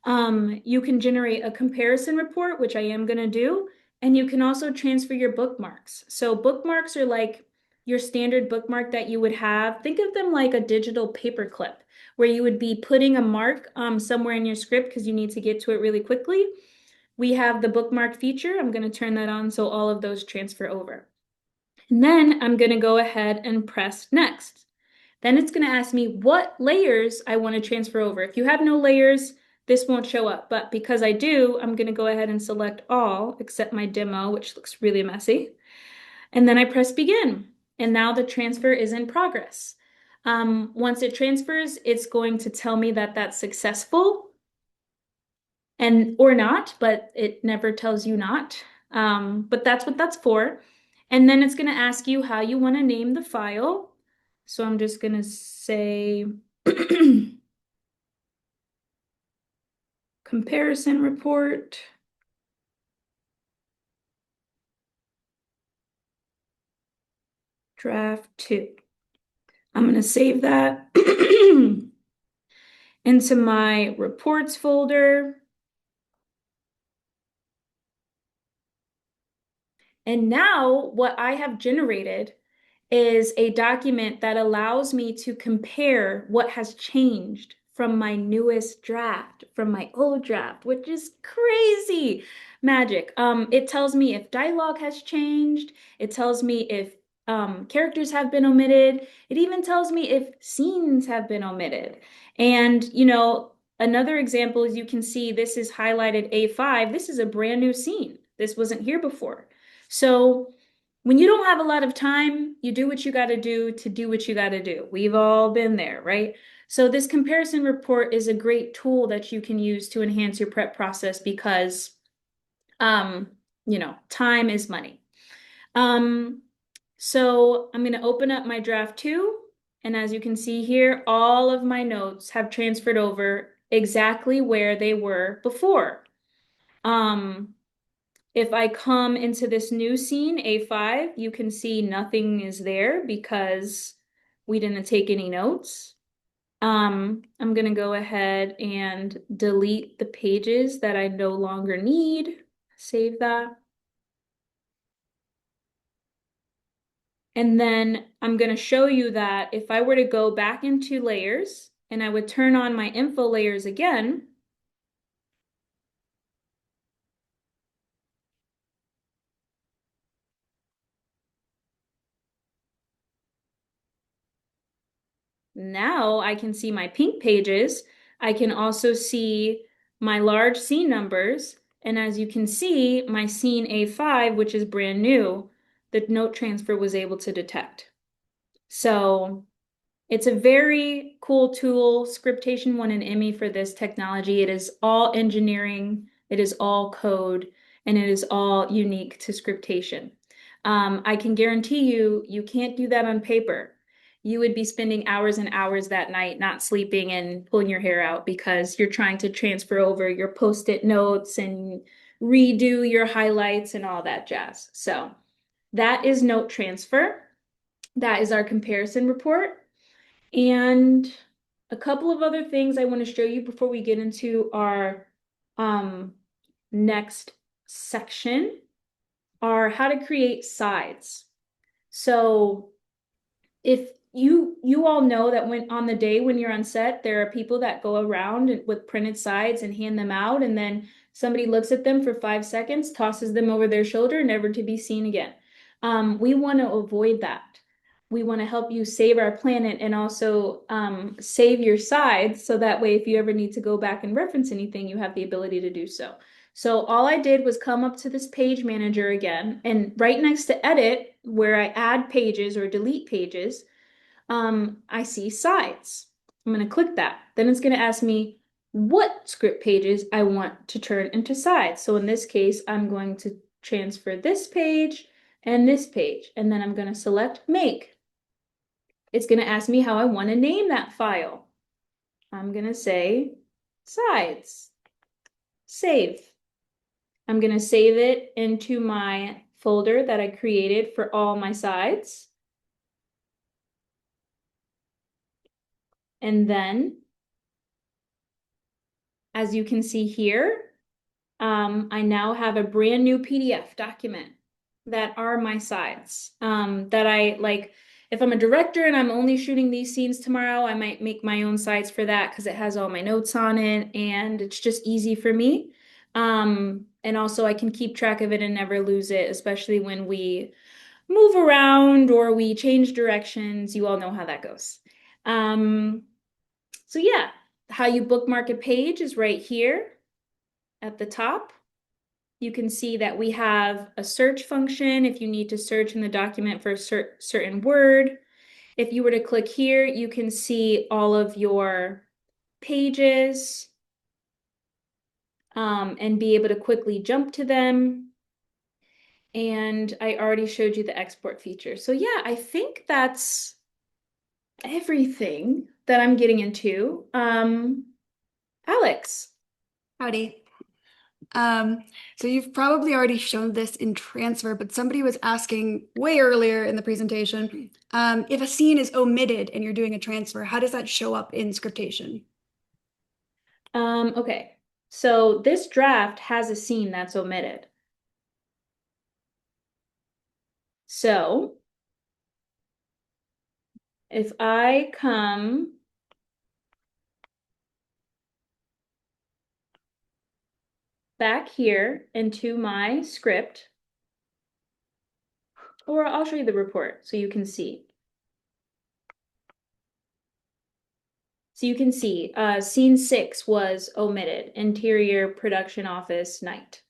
[SPEAKER 1] You can generate a comparison report, which I am going to do, and you can also transfer your bookmarks. So bookmarks are like your standard bookmark that you would have. Think of them like a digital paperclip, where you would be putting a mark somewhere in your script because you need to get to it really quickly. We have the bookmark feature. I'm going to turn that on so all of those transfer over. And then I'm going to go ahead and press next. Then it's going to ask me what layers I want to transfer over. If you have no layers, this won't show up. But because I do, I'm going to go ahead and select all except my demo, which looks really messy. And then I press begin. And now the transfer is in progress. Once it transfers, it's going to tell me that that's successful and or not, but it never tells you not. But that's what that's for. And then it's going to ask you how you want to name the file. So I'm just going to say comparison report. Draft two. I'm going to save that into my reports folder. And now what I have generated is a document that allows me to compare what has changed from my newest draft, from my old draft, which is crazy magic. It tells me if dialogue has changed. It tells me if characters have been omitted. It even tells me if scenes have been omitted. And, another example is you can see this is highlighted A5. This is a brand new scene. This wasn't here before. So when you don't have a lot of time, you do what you got to do what you got to do. We've all been there, right? So this comparison report is a great tool that you can use to enhance your prep process because, time is money. Um, So I'm going to open up my draft two. And as you can see here, all of my notes have transferred over exactly where they were before. Um, if I come into this new scene, A5, you can see nothing is there because we didn't take any notes. I'm gonna go ahead and delete the pages that I no longer need. Save that. And then I'm gonna show you that if I were to go back into layers and I would turn on my info layers again, now I can see my pink pages. I can also see my large scene numbers. And as you can see, my scene A5, which is brand new, the note transfer was able to detect. So it's a very cool tool. Scriptation won an Emmy for this technology. It is all engineering, it is all code, and it is all unique to Scriptation. I can guarantee you, you can't do that on paper. You would be spending hours and hours that night not sleeping and pulling your hair out because you're trying to transfer over your post-it notes and redo your highlights and all that jazz. So that is note transfer. That is our comparison report. And a couple of other things I want to show you before we get into our um, next section are how to create sides. So if you all know that when on the day when you're on set, there are people that go around with printed sides and hand them out, and then somebody looks at them for 5 seconds, tosses them over their shoulder, never to be seen again. We want to avoid that. We want to help you save our planet and also save your sides so that way if you ever need to go back and reference anything, you have the ability to do so. So all I did was come up to this page manager again, and right next to edit, where I add pages or delete pages, I see sides. I'm going to click that. Then it's going to ask me what script pages I want to turn into sides. So in this case, I'm going to transfer this page and this page, and then I'm going to select make. It's going to ask me how I want to name that file. I'm going to say sides, save. I'm going to save it into my folder that I created for all my sides. And then, as you can see here, I now have a brand new PDF document that are my sides. That I like, if I'm a director and I'm only shooting these scenes tomorrow, I might make my own sides for that because it has all my notes on it and it's just easy for me. And also I can keep track of it and never lose it, especially when we move around or we change directions. You all know how that goes. Um, so yeah, how you bookmark a page is right here at the top. You can see that we have a search function if you need to search in the document for a certain word. If you were to click here, you can see all of your pages and be able to quickly jump to them. And I already showed you the export feature. So yeah, I think that's everything that I'm getting into. Alex.
[SPEAKER 2] Howdy. Um, so you've probably already shown this in transfer, but somebody was asking way earlier in the presentation, if a scene is omitted and you're doing a transfer, how does that show up in Scriptation?
[SPEAKER 1] Okay. So this draft has a scene that's omitted. So if I come back here into my script, or I'll show you the report so you can see. So you can see scene 6 was omitted, interior production office night.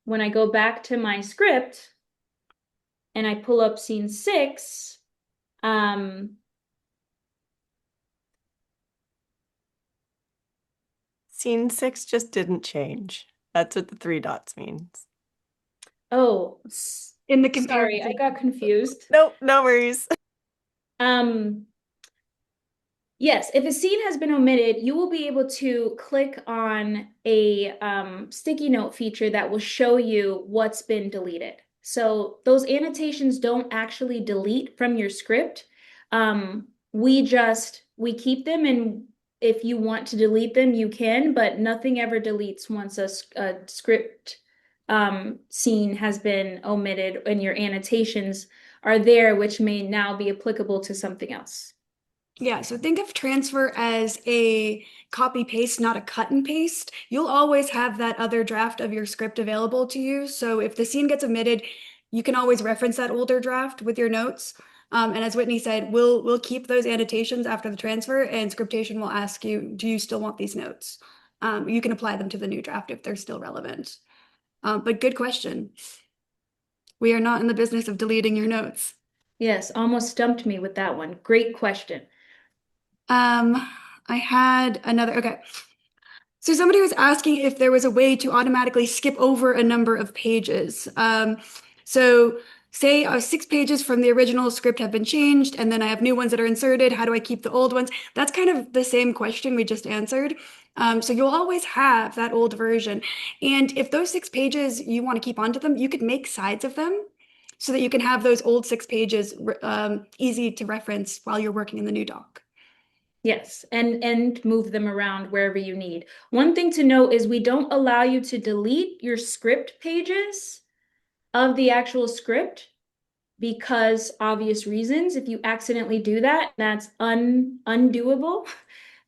[SPEAKER 1] When I go back to my script and I pull up scene 6, um,
[SPEAKER 3] Scene 6 just didn't change. That's what the three dots means.
[SPEAKER 1] Oh,
[SPEAKER 2] in the computer.
[SPEAKER 1] sorry, I got confused.
[SPEAKER 3] Nope, no worries.
[SPEAKER 1] Um, Yes, if a scene has been omitted, you will be able to click on a sticky note feature that will show you what's been deleted. So those annotations don't actually delete from your script. We keep them, and if you want to delete them, you can, but nothing ever deletes once a script scene has been omitted and your annotations are there, which may now be applicable to something else.
[SPEAKER 2] Yeah, so think of transfer as a copy paste, not a cut and paste. You'll always have that other draft of your script available to you. So if the scene gets omitted, you can always reference that older draft with your notes. And as Whitney said, we'll keep those annotations after the transfer, and Scriptation will ask you, do you still want these notes? You can apply them to the new draft if they're still relevant. But good question. We are not in the business of deleting your notes.
[SPEAKER 1] Yes, almost stumped me with that one. Great question.
[SPEAKER 2] Um, I had another, okay. So somebody was asking if there was a way to automatically skip over a number of pages. So say 6 pages from the original script have been changed, and then I have new ones that are inserted. How do I keep the old ones? That's kind of the same question we just answered. So you'll always have that old version. And if those 6 pages you want to keep onto them, you could make sides of them so that you can have those old 6 pages easy to reference while you're working in the new doc.
[SPEAKER 1] Yes, and move them around wherever you need. One thing to note is we don't allow you to delete your script pages of the actual script because obvious reasons. If you accidentally do that, that's undoable,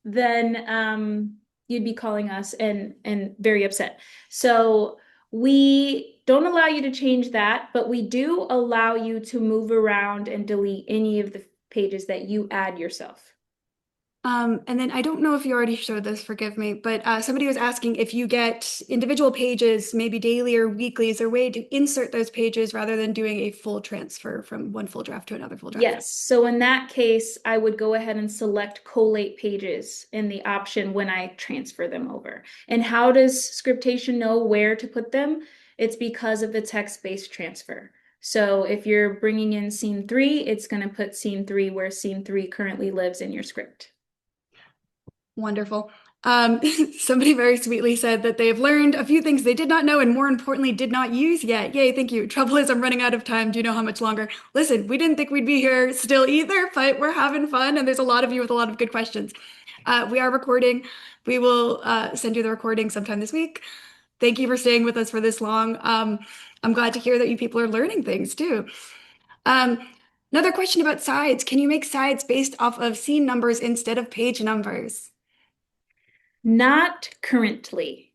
[SPEAKER 1] then you'd be calling us and very upset. So we don't allow you to change that, but we do allow you to move around and delete any of the pages that you add yourself.
[SPEAKER 2] And then I don't know if you already showed this, forgive me, but somebody was asking if you get individual pages, maybe daily or weekly, is there a way to insert those pages rather than doing a full transfer from one full draft to another full draft?
[SPEAKER 1] Yes, so in that case, I would go ahead and select collate pages in the option when I transfer them over. And how does Scriptation know where to put them? It's because of the text-based transfer. So if you're bringing in scene 3, it's going to put scene 3 where scene 3 currently lives in your script.
[SPEAKER 2] Wonderful. Um, Somebody very sweetly said that they have learned a few things they did not know and more importantly did not use yet. Yay, thank you. Trouble is I'm running out of time. Do you know how much longer? Listen, we didn't think we'd be here still either, but we're having fun and there's a lot of you with a lot of good questions. We are recording. We will send you the recording sometime this week. Thank you for staying with us for this long. I'm glad to hear that you people are learning things too. Um, Another question about sides. Can you make sides based off of scene numbers instead of page numbers?
[SPEAKER 1] Not currently,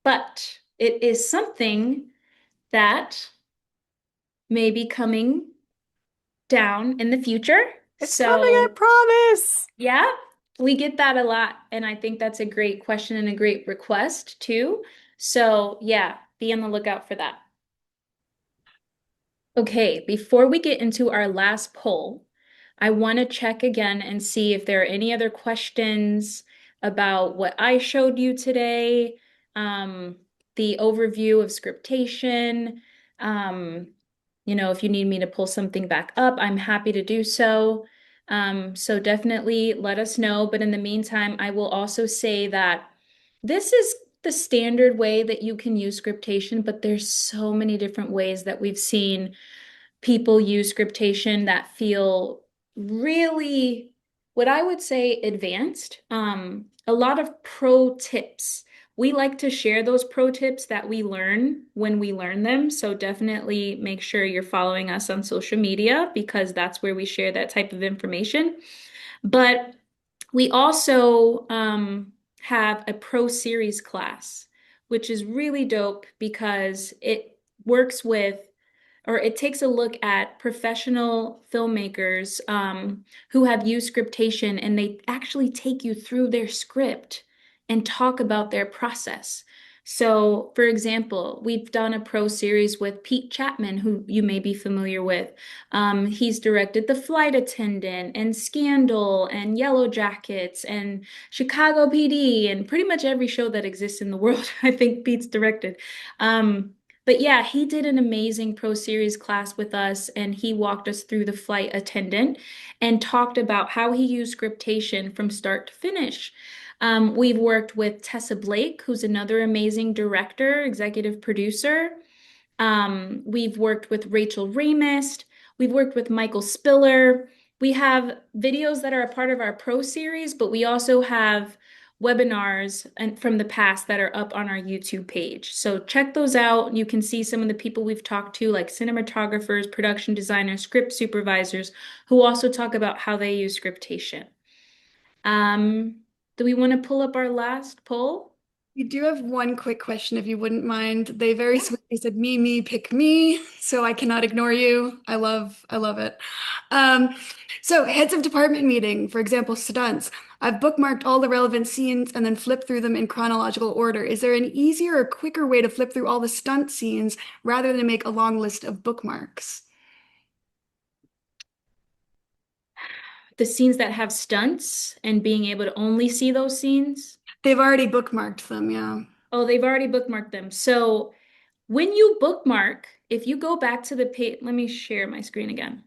[SPEAKER 1] but it is something that may be coming down in the future.
[SPEAKER 3] It's coming, I
[SPEAKER 1] So
[SPEAKER 3] promise.
[SPEAKER 1] yeah, we get that a lot. And I think that's a great question and a great request too. So, yeah, be on the lookout for that. Okay, before we get into our last poll, I want to check again and see if there are any other questions about what I showed you today, um, the overview of scriptation. Um, if you need me to pull something back up, I'm happy to do so. So definitely let us know. But in the meantime, I will also say that this is the standard way that you can use scriptation, but there's so many different ways that we've seen people use scriptation that feel really, what I would say, advanced. A lot of pro tips. We like to share those pro tips that we learn when we learn them. So definitely make sure you're following us on social media because that's where we share that type of information. But we also have a pro series class, which is really dope because it works with or it takes a look at professional filmmakers who have used scriptation and they actually take you through their script and talk about their process. So, for example, we've done a pro series with Pete Chapman, who you may be familiar with. He's directed The Flight Attendant and Scandal and Yellow Jackets and Chicago PD and pretty much every show that exists in the world. I think Pete's directed. Um, But yeah, he did an amazing Pro Series class with us, and he walked us through the flight attendant and talked about how he used scriptation from start to finish. We've worked with Tessa Blake, who's another amazing director, executive producer. We've worked with Rachel Ramist. We've worked with Michael Spiller. We have videos that are a part of our Pro series, but we also have webinars and from the past that are up on our YouTube page. So check those out. You can see some of the people we've talked to, like cinematographers, production designers, script supervisors, who also talk about how they use scriptation. Um, do we want to pull up our last poll?
[SPEAKER 2] We do have one quick question, if you wouldn't mind. They very sweetly said, me, pick me. So I cannot ignore you. I love it. Um, so heads of department meeting, for example, stunts. I've bookmarked all the relevant scenes and then flipped through them in chronological order. Is there an easier or quicker way to flip through all the stunt scenes rather than make a long list of bookmarks?
[SPEAKER 1] The scenes that have stunts and being able to only see those scenes.
[SPEAKER 2] They've already bookmarked them, yeah.
[SPEAKER 1] Oh, they've already bookmarked them. So when you bookmark, if you go back to the page, let me share my screen again,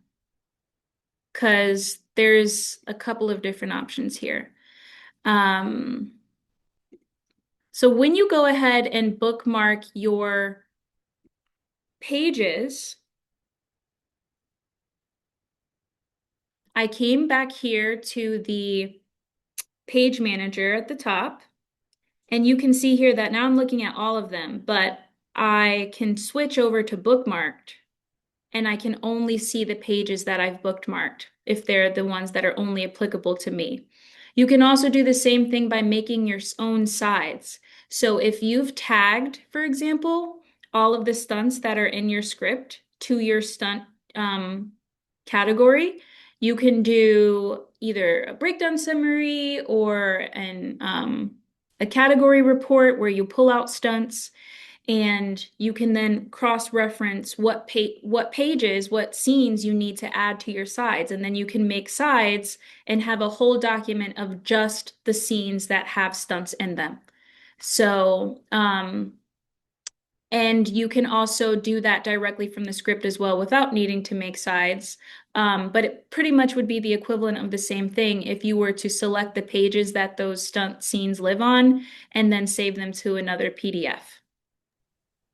[SPEAKER 1] because there's a couple of different options here. Um, so when you go ahead and bookmark your pages, I came back here to the page manager at the top. And you can see here that now I'm looking at all of them, but I can switch over to bookmarked and I can only see the pages that I've bookmarked if they're the ones that are only applicable to me. You can also do the same thing by making your own sides. So if you've tagged, for example, all of the stunts that are in your script to your stunt category, you can do either a breakdown summary or a category report where you pull out stunts and you can then cross-reference what pages, what scenes you need to add to your sides. And then you can make sides and have a whole document of just the scenes that have stunts in them. So, and you can also do that directly from the script as well without needing to make sides. But it pretty much would be the equivalent of the same thing if you were to select the pages that those stunt scenes live on and then save them to another PDF.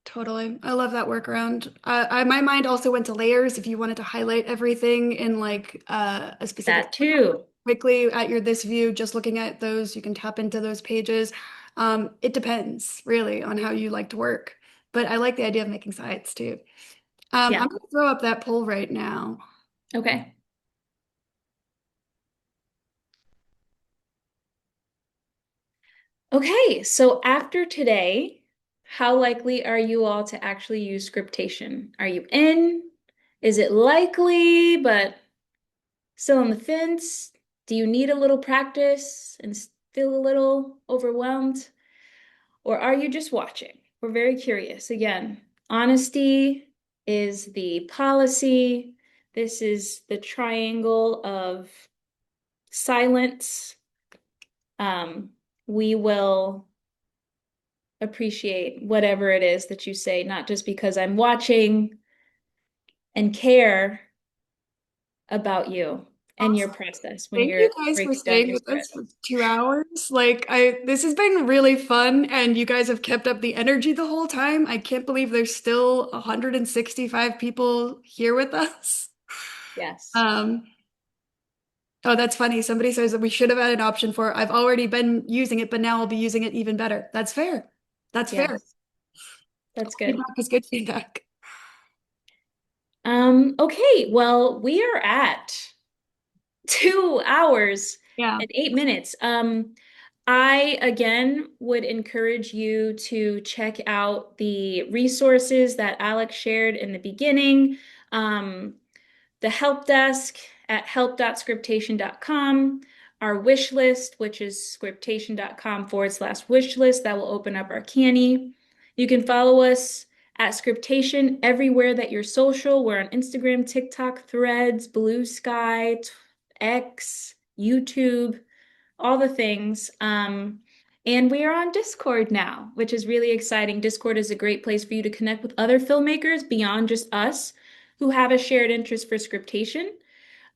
[SPEAKER 2] Totally. I love that workaround. My mind also went to layers. If you wanted to highlight everything in like a specific
[SPEAKER 1] That too.
[SPEAKER 2] quickly at your this view, just looking at those, you can tap into those pages. It depends really on how you like to work. But I like the idea of making sites too.
[SPEAKER 1] Yeah.
[SPEAKER 2] I'm going to throw up that poll right now.
[SPEAKER 1] Okay. Okay, so after today, how likely are you all to actually use scriptation? Are you in? Is it likely, but still on the fence? Do you need a little practice and feel a little overwhelmed? Or are you just watching? We're very curious. Again, honesty is the policy. This is the triangle of silence. Um, we will appreciate whatever it is that you say, not just because I'm watching and care about you and your process when
[SPEAKER 2] Thank you
[SPEAKER 1] you're
[SPEAKER 2] guys for
[SPEAKER 1] breaking down
[SPEAKER 2] staying
[SPEAKER 1] your
[SPEAKER 2] with us
[SPEAKER 1] script.
[SPEAKER 2] for 2 hours. This has been really fun, and you guys have kept up the energy the whole time. I can't believe there's still 165 people here with us.
[SPEAKER 1] Yes.
[SPEAKER 2] Um, oh, that's funny. Somebody says that we should have had an option for, I've already been using it, but now I'll be using it even better. That's fair. That's fair.
[SPEAKER 1] Yes. That's good.
[SPEAKER 2] Feedback is good feedback.
[SPEAKER 1] Okay, well, we are at 2 hours
[SPEAKER 2] Yeah.
[SPEAKER 1] and 8 minutes. I again would encourage you to check out the resources that Alex shared in the beginning. Um, the help desk at help.scriptation.com, our wish list, which is scriptation.com/wish list, that will open up our canny. You can follow us at Scriptation everywhere that you're social. We're on Instagram, TikTok, Threads, Blue Sky, X, YouTube, all the things. And we are on Discord now, which is really exciting. Discord is a great place for you to connect with other filmmakers beyond just us who have a shared interest for scriptation.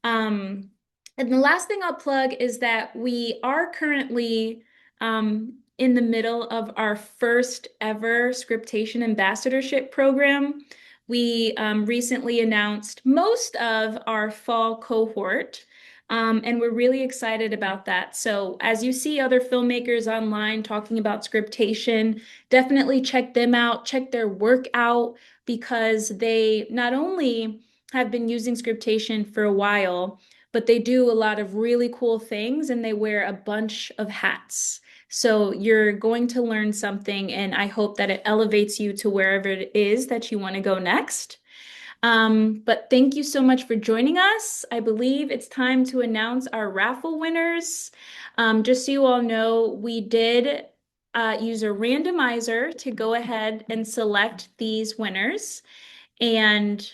[SPEAKER 1] Um, and the last thing I'll plug is that we are currently in the middle of our first ever Scriptation ambassadorship program. We recently announced most of our fall cohort, and we're really excited about that. So, as you see other filmmakers online talking about scriptation, definitely check them out, check their work out, because they not only have been using scriptation for a while, but they do a lot of really cool things and they wear a bunch of hats. So you're going to learn something, and I hope that it elevates you to wherever it is that you want to go next. But thank you so much for joining us. I believe it's time to announce our raffle winners. Just so you all know, we did use a randomizer to go ahead and select these winners. And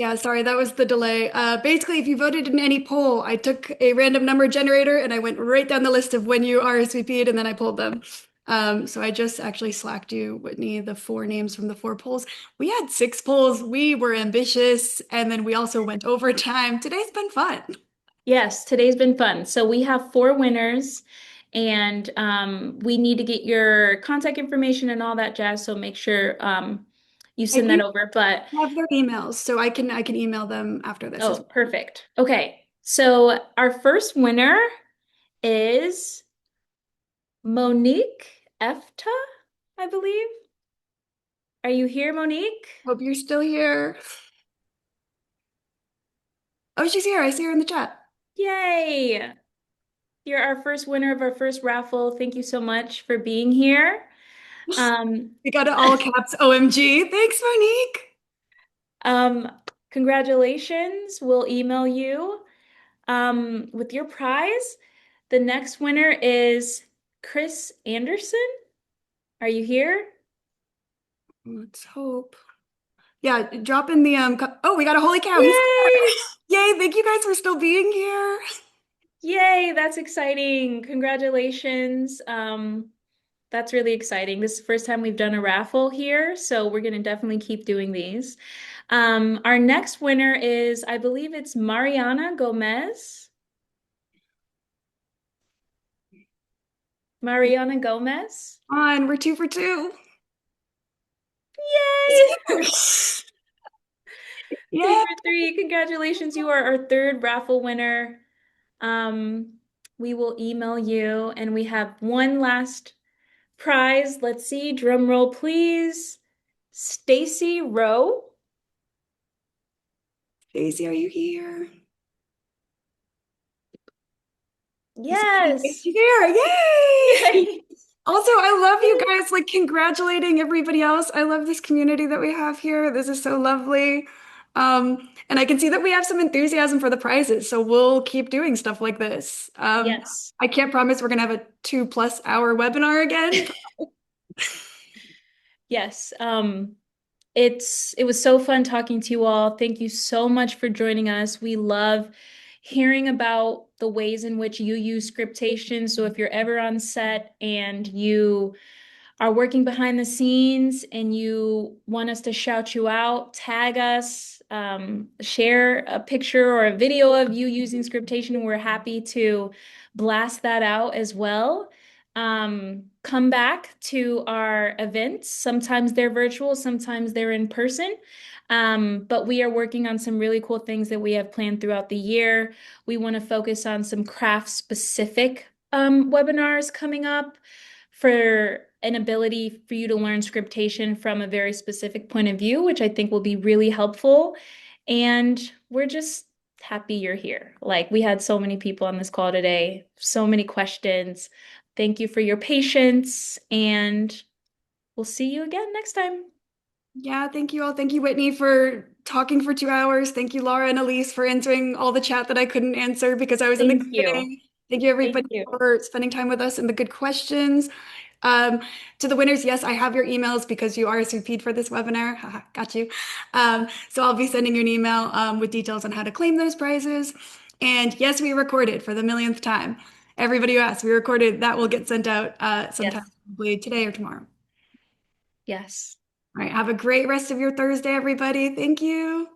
[SPEAKER 2] Yeah, sorry, that was the delay. Basically, if you voted in any poll, I took a random number generator and I went right down the list of when you RSVP'd and then I pulled them. So I just actually slacked you, Whitney, the four names from the four polls. We had six polls. We were ambitious, and then we also went overtime. Today's been fun.
[SPEAKER 1] yes, today's been fun. So we have four winners, and we need to get your contact information and all that jazz. So make sure you
[SPEAKER 2] I
[SPEAKER 1] send that
[SPEAKER 2] do
[SPEAKER 1] over. But
[SPEAKER 2] have their emails, so I can email them after this as
[SPEAKER 1] oh,
[SPEAKER 2] well.
[SPEAKER 1] perfect. Okay, so our first winner is Monique Efta, I believe. Are you here, Monique?
[SPEAKER 2] Hope you're still here. Oh, she's here. I see her in the chat.
[SPEAKER 1] Yay! You're our first winner of our first raffle. Thank you so much for being here. Um,
[SPEAKER 2] We got it all caps OMG. Thanks, Monique.
[SPEAKER 1] Um, Congratulations. We'll email you with your prize. The next winner is Chris Anderson. Are you here?
[SPEAKER 2] Let's hope. Yeah, drop in the oh, we got a holy cow. He's
[SPEAKER 1] Yay!
[SPEAKER 2] here. Yay, thank you guys for still being here.
[SPEAKER 1] Yay, that's exciting. Congratulations. That's really exciting. This is the first time we've done a raffle here, so we're going to definitely keep doing these. Our next winner is, I believe it's Mariana Gomez. Mariana Gomez.
[SPEAKER 2] On, we're two for two.
[SPEAKER 1] Yay! Two
[SPEAKER 2] Yeah.
[SPEAKER 1] for three. Congratulations. You are our third raffle winner. Um, we will email you, and we have one last prize. Let's see. Drum roll, please. Stacy Rowe.
[SPEAKER 2] Daisy, are you here?
[SPEAKER 1] Yes.
[SPEAKER 2] She's here. Yay!
[SPEAKER 1] Yay.
[SPEAKER 2] Also, I love you guys like congratulating everybody else. I love this community that we have here. This is so lovely. And I can see that we have some enthusiasm for the prizes, so we'll keep doing stuff like this.
[SPEAKER 1] Yes.
[SPEAKER 2] I can't promise we're gonna have a 2+ hour webinar again.
[SPEAKER 1] Yes. It was so fun talking to you all. Thank you so much for joining us. We love hearing about the ways in which you use scriptation. So if you're ever on set and you are working behind the scenes and you want us to shout you out, tag us, share a picture or a video of you using scriptation. We're happy to blast that out as well. Come back to our events. Sometimes they're virtual, sometimes they're in person. But we are working on some really cool things that we have planned throughout the year. We want to focus on some craft specific webinars coming up for an ability for you to learn scriptation from a very specific point of view, which I think will be really helpful. And we're just happy you're here. Like, we had so many people on this call today, so many questions. Thank you for your patience, and we'll see you again next time.
[SPEAKER 2] Yeah, thank you all. Thank you, Whitney, for talking for 2 hours. Thank you, Laura and Elise, for answering all the chat that I couldn't answer because I was in the
[SPEAKER 1] Thank you.
[SPEAKER 2] meeting. Thank you,
[SPEAKER 1] Thank
[SPEAKER 2] everybody,
[SPEAKER 1] you.
[SPEAKER 2] for spending time with us and the good questions. Um, to the winners, yes, I have your emails because you RSVP'd for this webinar. Haha, got you. So I'll be sending you an email with details on how to claim those prizes. And yes, we recorded for the millionth time. everybody who asked, we recorded that will get sent out sometime
[SPEAKER 1] Yes.
[SPEAKER 2] probably today or tomorrow.
[SPEAKER 1] Yes.
[SPEAKER 2] All right. Have a great rest of your Thursday, everybody. Thank you.